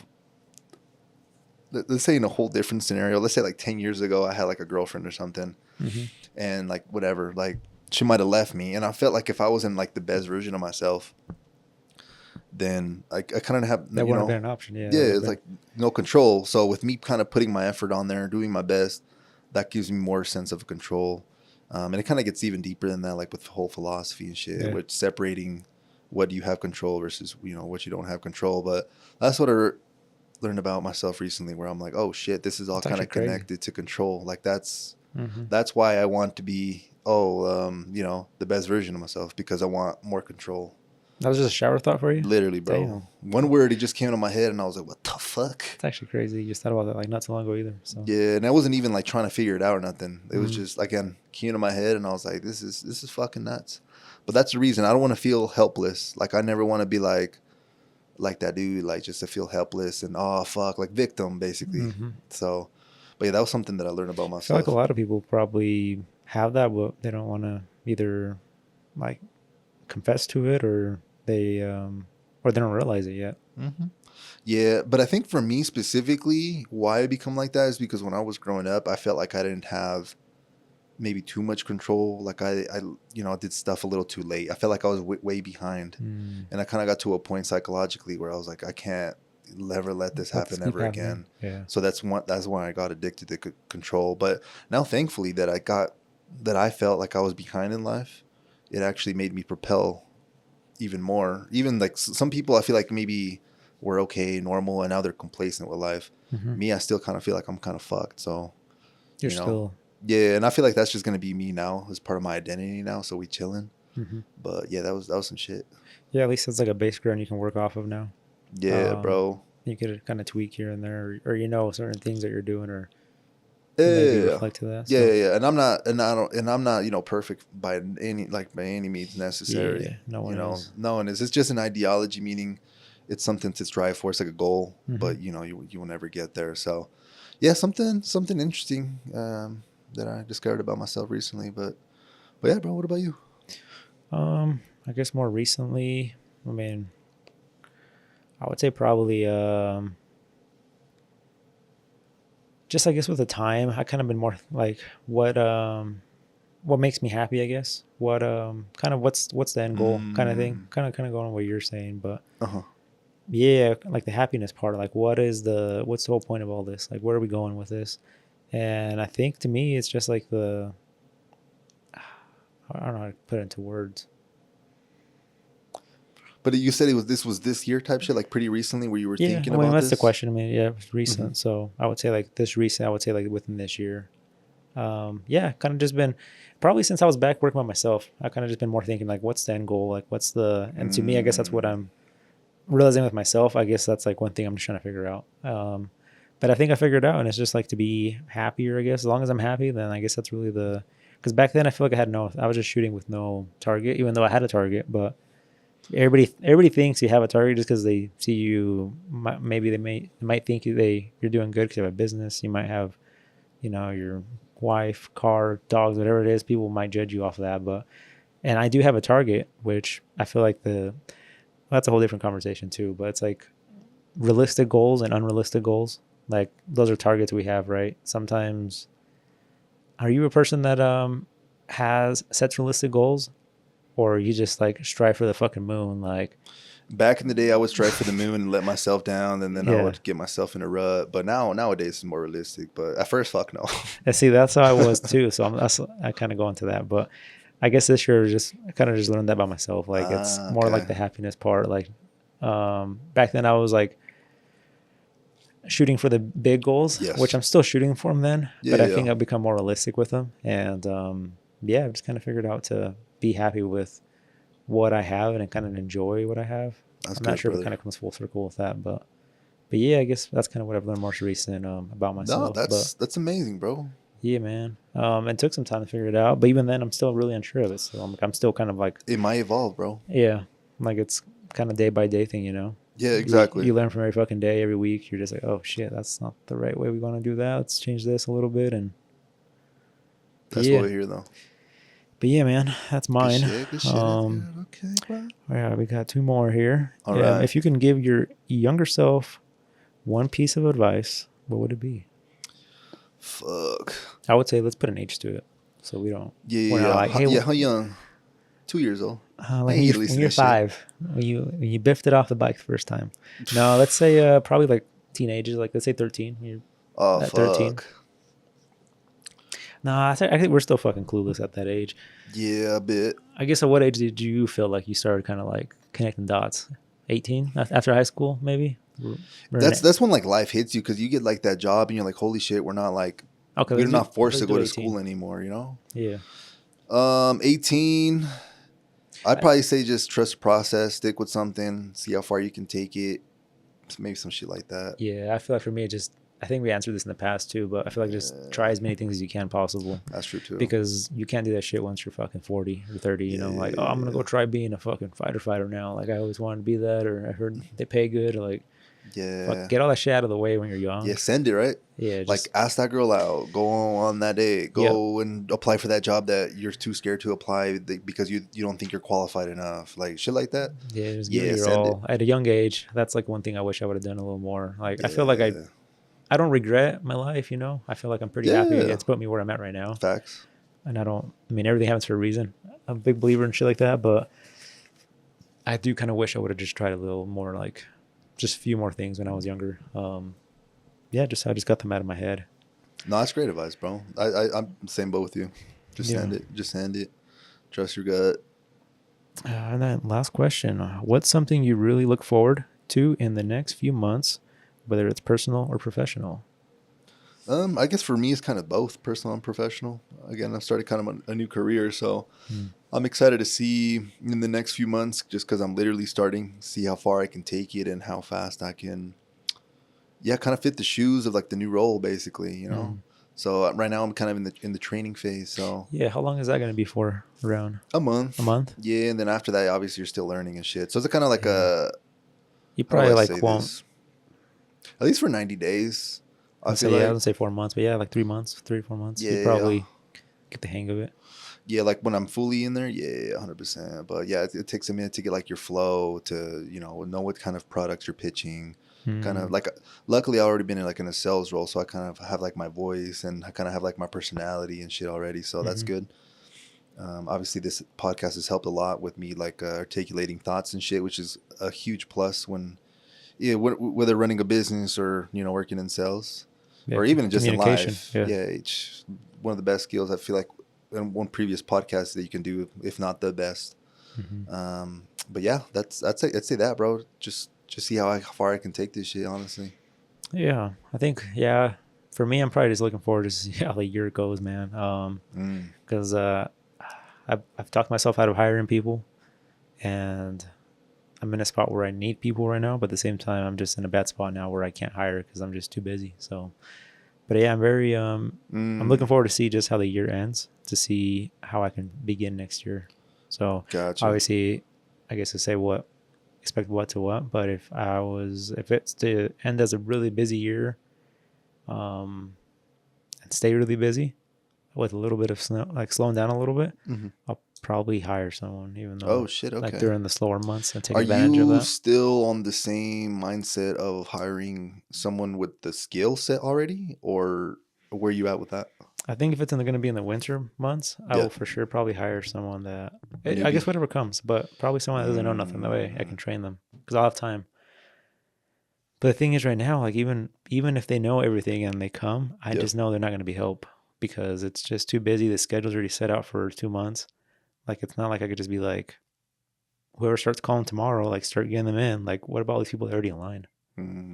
Let's say in a whole different scenario. Let's say like 10 years ago, I had like a girlfriend or something, and like whatever, like she might have left me, and I felt like if I wasn't like the best version of myself, then I kind of have that wouldn't have been an option. Yeah, it's like no control. So with me kind of putting my effort on there, doing my best, that gives me more sense of control. And it kind of gets even deeper than that, like with the whole philosophy and shit, with separating what you have control versus, you know, what you don't have control. But that's what I learned about myself recently, where I'm like, oh shit, this is all kind of connected to control. Like that's why I want to be, you know, the best version of myself, because I want more control. That was just a shower thought for you? Literally, bro. Damn. One word, it just came into my head, and I was like, what the fuck? It's actually crazy. You just thought about that like not so long ago either. So. Yeah, and I wasn't even like trying to figure it out or nothing. It was just, again, came into my head, and I was like, this is fucking nuts. But that's the reason. I don't want to feel helpless. Like, I never want to be like that dude, like just to feel helpless and, oh, fuck, like victim, basically. So, but yeah, that was something that I learned about myself. I feel like a lot of people probably have that, but they don't want to either like confess to it or they don't realize it yet. Yeah, but I think for me specifically, why I become like that is because when I was growing up, I felt like I didn't have maybe too much control. Like I did stuff a little too late. I felt like I was way behind, and I kind of got to a point psychologically where I was like, I can't never let this happen ever again. Yeah. So that's why I got addicted to control. But now, thankfully, that I felt like I was behind in life, it actually made me propel even more. Even like some people, I feel like maybe were okay, normal, and now they're complacent with life. Me, I still kind of feel like I'm kind of fucked. So You're still. Yeah, and I feel like that's just gonna be me now as part of my identity now. So we chilling. But yeah, that was some shit. Yeah, at least it's like a base ground you can work off of now. Yeah, bro. You could kind of tweak here and there, or certain things that you're doing, or Yeah, maybe reflect to that. yeah. And I'm not perfect by any means necessary. Yeah, no one is. No one is. It's just an ideology, meaning it's something to strive for. It's like a goal, but you will never get there. So yeah, something interesting that I discovered about myself recently. But yeah, bro. What about you? I guess more recently, I mean, I would say probably just I guess with the time, I kind of been more like what makes me happy, I guess. What kind of what's the end goal kind of thing. Kind of going on what you're saying, but yeah, like the happiness part, like what's the whole point of all this? Like where are we going with this? And I think to me it's just like I don't know how to put it into words. But you said this was this year type shit, like pretty recently, where you were thinking about that's this? the question. I mean, yeah, it was recent. So I would say like this recent. I would say like within this year. Yeah, kind of just been probably since I was back working by myself. I kind of just been more thinking like, what's the end goal? Like, and to me, I guess that's what I'm realizing with myself. I guess that's like one thing I'm just trying to figure out. But I think I figured it out, and it's just like to be happier. I guess as long as I'm happy, then I guess that's really because back then I feel like I was just shooting with no target, even though I had a target, but. Everybody thinks you have a target just because they see you. Maybe they might think you're doing good because you have a business. You might have, your wife, car, dogs, whatever it is. People might judge you off of that. And I do have a target, which I feel like that's a whole different conversation too. But it's like realistic goals and unrealistic goals. Like those are targets we have, right? Sometimes, are you a person that sets realistic goals? Or you just like strive for the fucking moon, like back in the day I would strive for the moon and let myself down, and then I would get myself in a rut. But nowadays it's more realistic. But at first, fuck no. And see, that's how I was too. So I kind of go into that. But I guess this year I kind of just learned that by myself. Like it's more like the happiness part. Like back then I was like shooting for the big goals, which I'm still shooting for them then. But I think I've become more realistic with them. And I've just kind of figured out to be happy with what I have and kind of enjoy what I have. I'm not sure if it kind of comes full circle with that, but yeah, I guess that's kind of what I've learned most recent about myself. No, that's amazing, bro. Yeah, man. It took some time to figure it out, but even then, I'm still really unsure of it. So I'm still kind of like it might evolve, bro. Yeah, like it's kind of day by day thing, Yeah, exactly. You learn from every fucking day, every week. You're just like, oh shit, that's not the right way we want to do that. Let's change this a little bit, and that's what we hear though. But yeah, man, that's mine. Good shit. Okay, bro. Yeah, we got two more here. All right. If you can give your younger self one piece of advice, what would it be? Fuck. I would say let's put an age to it, so we don't. Yeah. Like, hey, how young? 2 years old. Like when you're 5, when you biffed it off the bike the first time. No, let's say probably like teenagers. Like let's say 13. You're fuck. 13. No, I think we're still fucking clueless at that age. Yeah, a bit. I guess at what age did you feel like you started kind of like connecting dots? 18? After high school, maybe? That's when like life hits you, because you get like that job and you're like, holy shit, we're not like, we're not forced to go to school anymore, Yeah. 18, I'd probably say just trust the process, stick with something, see how far you can take it. Maybe some shit like that. Yeah, I feel like for me, I think we answered this in the past too, but I feel like just try as many things as you can possible. That's true too. Because you can't do that shit once you're fucking 40 or 30, I'm going to go try being a fucking fighter now. Like I always wanted to be that, or I heard they pay good, or like, get all that shit out of the way when you're young. Yeah, send it, right? Yeah. Like ask that girl out, go on that date, go and apply for that job that you're too scared to apply because you don't think you're qualified enough. Like shit like that. Yeah, just give it your all. At a young age, that's like one thing I wish I would have done a little more. Like I feel like I don't regret my life, I feel like I'm pretty happy. It's put me where I'm at right now. Facts. and I mean, everything happens for a reason. I'm a big believer in shit like that, but I do kind of wish I would have just tried a little more, like just a few more things when I was younger. Yeah, I just got them out of my head. No, that's great advice, bro. I'm the same boat with you. Just Yeah. send it. Just send it. Trust your gut. And then last question: what's something you really look forward to in the next few months, whether it's personal or professional? I guess for me, it's kind of both personal and professional. Again, I've started kind of a new career, so I'm excited to see in the next few months, just because I'm literally starting, see how far I can take it and how fast I can, yeah, kind of fit the shoes of like the new role, basically, you know. So right now I'm kind of in the training phase. So Yeah, how long is that going to be for? Around a month. a month? Yeah, and then after that, obviously you're still learning and shit. So it's kind of like You how do probably I say like won't. this? At least for 90 days, I I'd feel say yeah, I like. would say 4 months, but yeah, like 3 months, 3 or 4 months. You Yeah. probably get the hang of it. Yeah, like when I'm fully in there, yeah, 100%. But yeah, it takes a minute to get like your flow to, know what kind of products you're pitching. Kind of like, luckily I already been in like in a sales role, so I kind of have like my voice and I kind of have like my personality and shit already. So that's good. Obviously, this podcast has helped a lot with me like articulating thoughts and shit, which is a huge plus when, yeah, whether running a business or working in sales, Yeah, or even just in communication. life. Yeah. Yeah, it's one of the best skills I feel like in one previous podcast that you can do, if not the best. But yeah, I'd say that, bro. Just see how far I can take this shit, honestly. Yeah, I think for me, I'm probably just looking forward to see how the year goes, man. Because I've talked myself out of hiring people, and I'm in a spot where I need people right now, but at the same time, I'm just in a bad spot now where I can't hire because I'm just too busy. So, but yeah, I'm looking forward to see just how the year ends, to see how I can begin next year. So Gotcha. obviously, I guess to say expect what to what, but if it's to end as a really busy year, and stay really busy with a little bit of slowing down a little bit, I'll probably hire someone, even Oh though shit. like Okay. during the slower months and take Are advantage of you that. still on the same mindset of hiring someone with the skill set already, or where you at with that? I think if it's going to be in the winter months, I Yeah. will for sure probably hire someone I guess Newbie. whatever comes, but probably someone that doesn't know nothing. That way I can train them because I'll have time. But the thing is, right now, like even if they know everything and they come, I Yeah. just know they're not going to be help because it's just too busy. The schedule's already set out for 2 months. Like it's not like I could just be like, whoever starts calling tomorrow, like start getting them in. Like what about all these people that are already in line?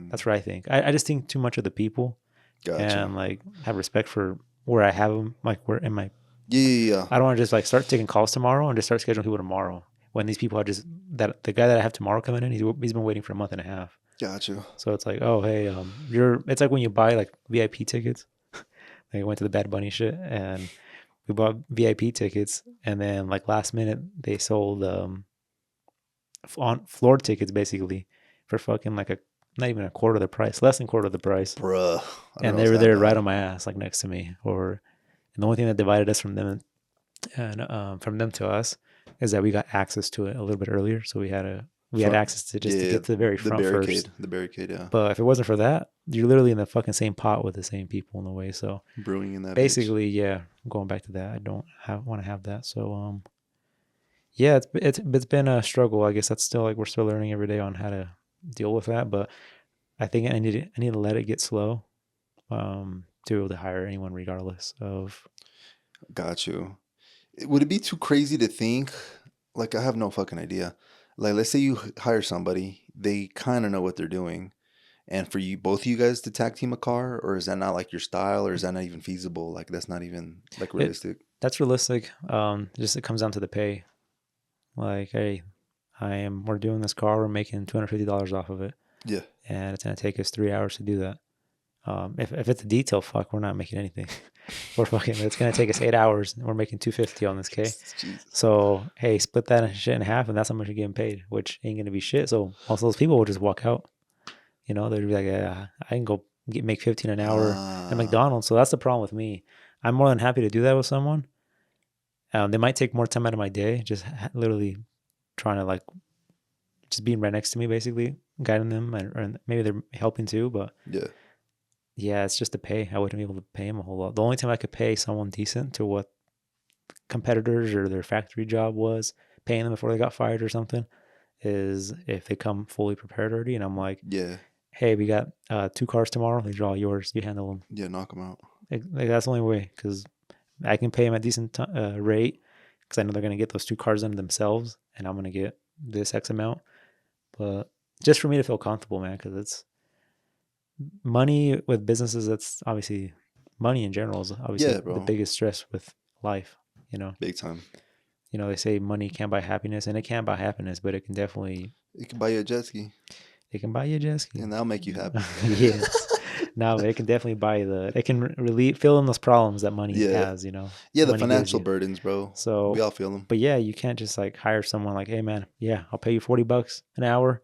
That's what I think. I just think too much of the people Gotcha. and like have respect for where I have them. Like where am I? Yeah. I don't want to just like start taking calls tomorrow and just start scheduling people tomorrow when these people are just that the guy that I have tomorrow coming in, he's been waiting for a month and a half. Gotcha. So it's like, oh hey, it's like when you buy like VIP tickets. Like I went to the Bad Bunny shit and we bought VIP tickets and then like last minute they sold on floor tickets basically for fucking like not even a quarter of the price, less than quarter of the price. Bruh. I don't And know they it's were that there right bad. on my ass, like next to me. And the only thing that divided us from them and from them to us is that we got access to it a little bit earlier. So we had Front. access to just to Yeah. get to the very The front first. barricade. The barricade, yeah. But if it wasn't for that, you're literally in the fucking same pot with the same people in the way. So Brewing in that bitch. basically, yeah, going back to that, I don't want to have that. So yeah, it's been a struggle. I guess that's still like we're still learning every day on how to deal with that. But I think I need to let it get slow to be able to hire anyone regardless of. Got you. Would it be too crazy to think? Like, I have no fucking idea. Like, let's say you hire somebody, they kind of know what they're doing. And for you, both of you guys to tag team a car, or is that not like your style, or is that not even feasible? Like, that's not even like It realistic. That's realistic. Just it comes down to the pay. Like, hey, we're doing this car, we're making $250 off of it, Yeah. and it's gonna take us 3 hours to do that. If it's a detail, fuck, we're not making anything. It's gonna take us 8 hours, and we're making 250 on this K. Jesus. So hey, split that shit in half, and that's how much you're getting paid, which ain't gonna be shit. So most of those people will just walk out. They'd be like, yeah, I can go make 15 an hour at Ah, McDonald's. So that's the problem with me. I'm more than happy to do that with someone. They might take more time out of my day, just literally trying to like just being right next to me, basically guiding them, or maybe they're helping too. But yeah. yeah, it's just the pay. I wouldn't be able to pay them a whole lot. The only time I could pay someone decent to what competitors or their factory job was paying them before they got fired or something, is if they come fully prepared already. And I'm like, Yeah. hey, we got 2 cars tomorrow. These are all yours. You handle them. Yeah, knock them out. Like that's the only way, because I can pay them a decent rate because I know they're going to get those 2 cars done themselves, and I'm going to get this X amount. But just for me to feel comfortable, man, because it's money with businesses. That's obviously money in general is obviously the biggest stress with life. Big time. They say money can't buy happiness, and it can buy happiness, but it can definitely. It can buy you a jet ski. It can buy you a jet ski, and that'll make you happy. Yes. No, it can definitely buy it can fill in those problems that money has, Yeah, the financial burdens, bro. So we all feel them. But yeah, you can't just like hire someone like, hey man, yeah, I'll pay you $40 an hour.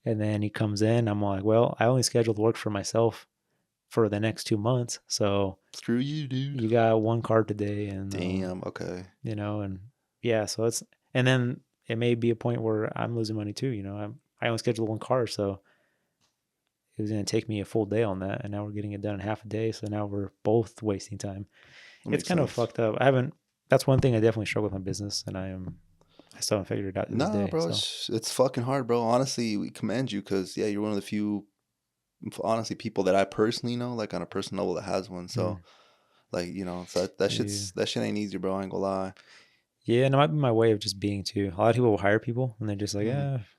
And then he comes in, I'm like, well, I only scheduled work for myself for the next 2 months. So screw you, dude. You got 1 car today, and damn, okay. And yeah, so and then it may be a point where I'm losing money too. I only scheduled 1 car, so it was going to take me a full day on that, and now we're getting it done in half a day. So now we're both wasting time. It's kind of fucked up. That's one thing I definitely struggle with my business, and I still haven't figured it out to this day. Bro, so. It's fucking hard, bro. Honestly, we commend you because, yeah, you're one of the few, honestly, people that I personally know, like on a personal level, that has one. So, like, so that shit ain't easy, bro. I ain't gonna lie. Yeah, and it might be my way of just being too. A lot of people will hire people, and they're just like,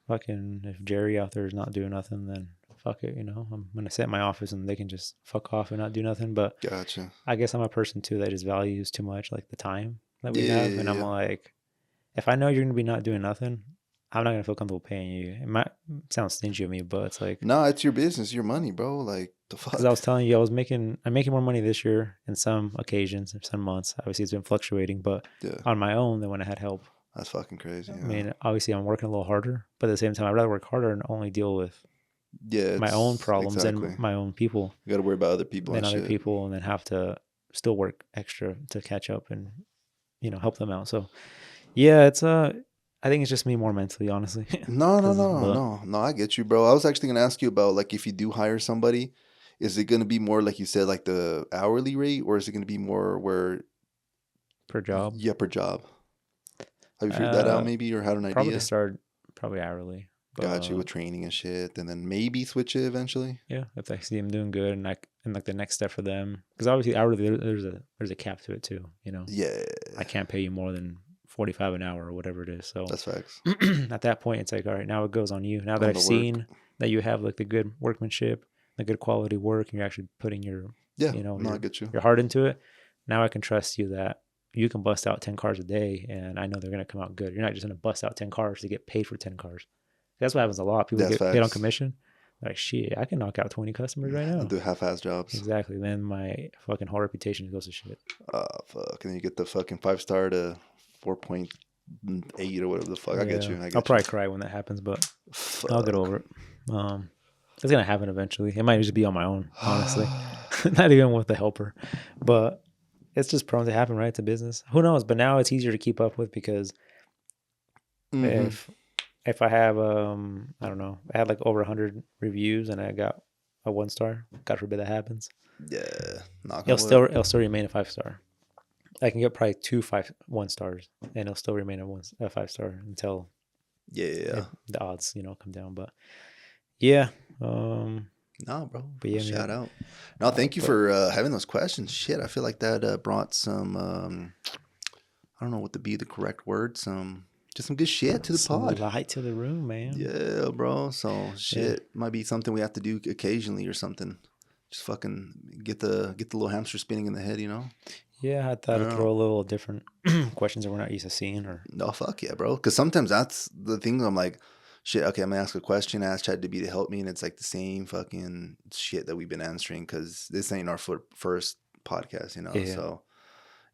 fucking, if Jerry out there is not doing nothing, then fuck it, I'm gonna sit in my office and they can just fuck off and not do nothing. But gotcha. I guess I'm a person too that just values too much like the time that we have, and I'm like, if I know you're gonna be not doing nothing, I'm not gonna feel comfortable paying you. It might sound stingy of me, but it's like, no, it's your business, your money, bro. Like the fuck. Because I was telling you, I'm making more money this year in some occasions, some months. Obviously, it's been fluctuating, but on my own than when I had help. That's fucking crazy. I mean, obviously, I'm working a little harder, but at the same time, I'd rather work harder and only deal with my own problems and my own people. You got to worry about other people and then have to still work extra to catch up and help them out. So yeah, it's I think it's just me more mentally, honestly. No, I get you, bro. I was actually gonna ask you about, like, if you do hire somebody, is it gonna be more like you said, like the hourly rate, or is it gonna be more where per job? Yeah, per job. Have you figured that out, maybe, or had an idea? Probably to start, probably hourly. Got you, with training and shit, and then maybe switch it eventually. Yeah, if I see them doing good, and like the next step for them, because obviously hourly there's a cap to it too. Yeah, I can't pay you more than 45 an hour or whatever it is. So that's facts. At that point, it's like, all right, now it goes on you. Now that I've seen that you have like the good workmanship, the good quality work, and you're actually putting your I get you, your heart into it. Now I can trust you that you can bust out 10 cars a day, and I know they're gonna come out good. You're not just gonna bust out 10 cars to get paid for 10 cars. That's what happens a lot. People get paid on commission. Like, shit, I can knock out 20 customers right now. Do half-ass jobs. Exactly. Then my fucking whole reputation goes to shit. Fuck. And then you get the fucking 5-star to 4.8 or whatever the fuck. I get you. I'll probably cry when that happens, but I'll get over it. It's gonna happen eventually. It might just be on my own, honestly. Not even with the helper. But it's just prone to happen, right? It's a business. Who knows? But now it's easier to keep up with because if I have I don't know, I had like over 100 reviews and I got a 1-star. God forbid that happens. Yeah, it'll still remain a 5-star. I can get probably 2 1-stars, and it'll still remain a 5-star until the odds come down. But yeah, no, bro. But yeah, shout out. No, thank you for having those questions. Shit, I feel like that brought some. I don't know what to be the correct word. Just some good shit to the pod. Light to the room, man. Yeah, bro. So shit might be something we have to do occasionally or something. Just fucking get the little hamster spinning in the head, Yeah, I thought I'd throw a little different questions that we're not used to seeing. No, fuck yeah, bro. Because sometimes that's the thing. I'm like, shit, okay, I'm gonna ask a question. Ask ChatGPT to help me, and it's like the same fucking shit that we've been answering because this ain't our first podcast, Yeah. So.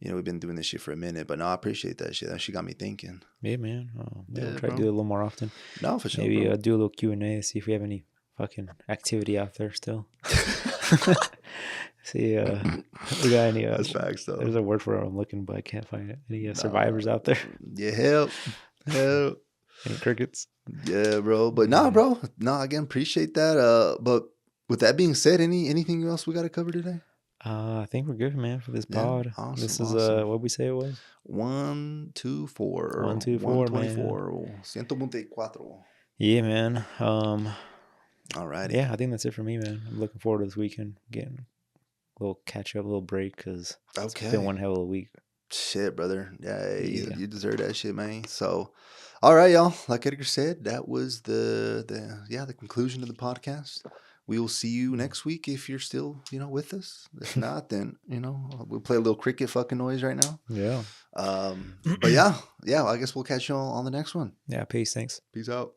We've been doing this shit for a minute, but no, I appreciate that shit. That shit got me thinking. Yeah, man. We'll try to do it a little more often. No, for sure. Maybe do a little Q&A, see if we have any fucking activity out there still. See, we got any... That's facts, though. There's a word for it I'm looking, but I can't find it. Any survivors out there? Yeah, help. Any crickets? Yeah, bro. But nah, bro. No, again, appreciate that. But with that being said, anything else we got to cover today? I think we're good, man, for this Yeah, pod. awesome, This is awesome. what we say it was. 124, 124, 124. Yeah, man. Alrighty. Yeah, I think that's it for me, man. I'm looking forward to this weekend, getting a little catch up, a little break, because it's been one hell of a week. Shit, brother. Yeah, Yeah. you deserve that shit, man. So, all right, y'all. Like Edgar said, that was the conclusion of the podcast. We will see you next week if you're still, with us. If not, then, we'll play a little cricket fucking noise right now. Yeah. But yeah, I guess we'll catch you all on the next one. Yeah, peace. Thanks. Peace out.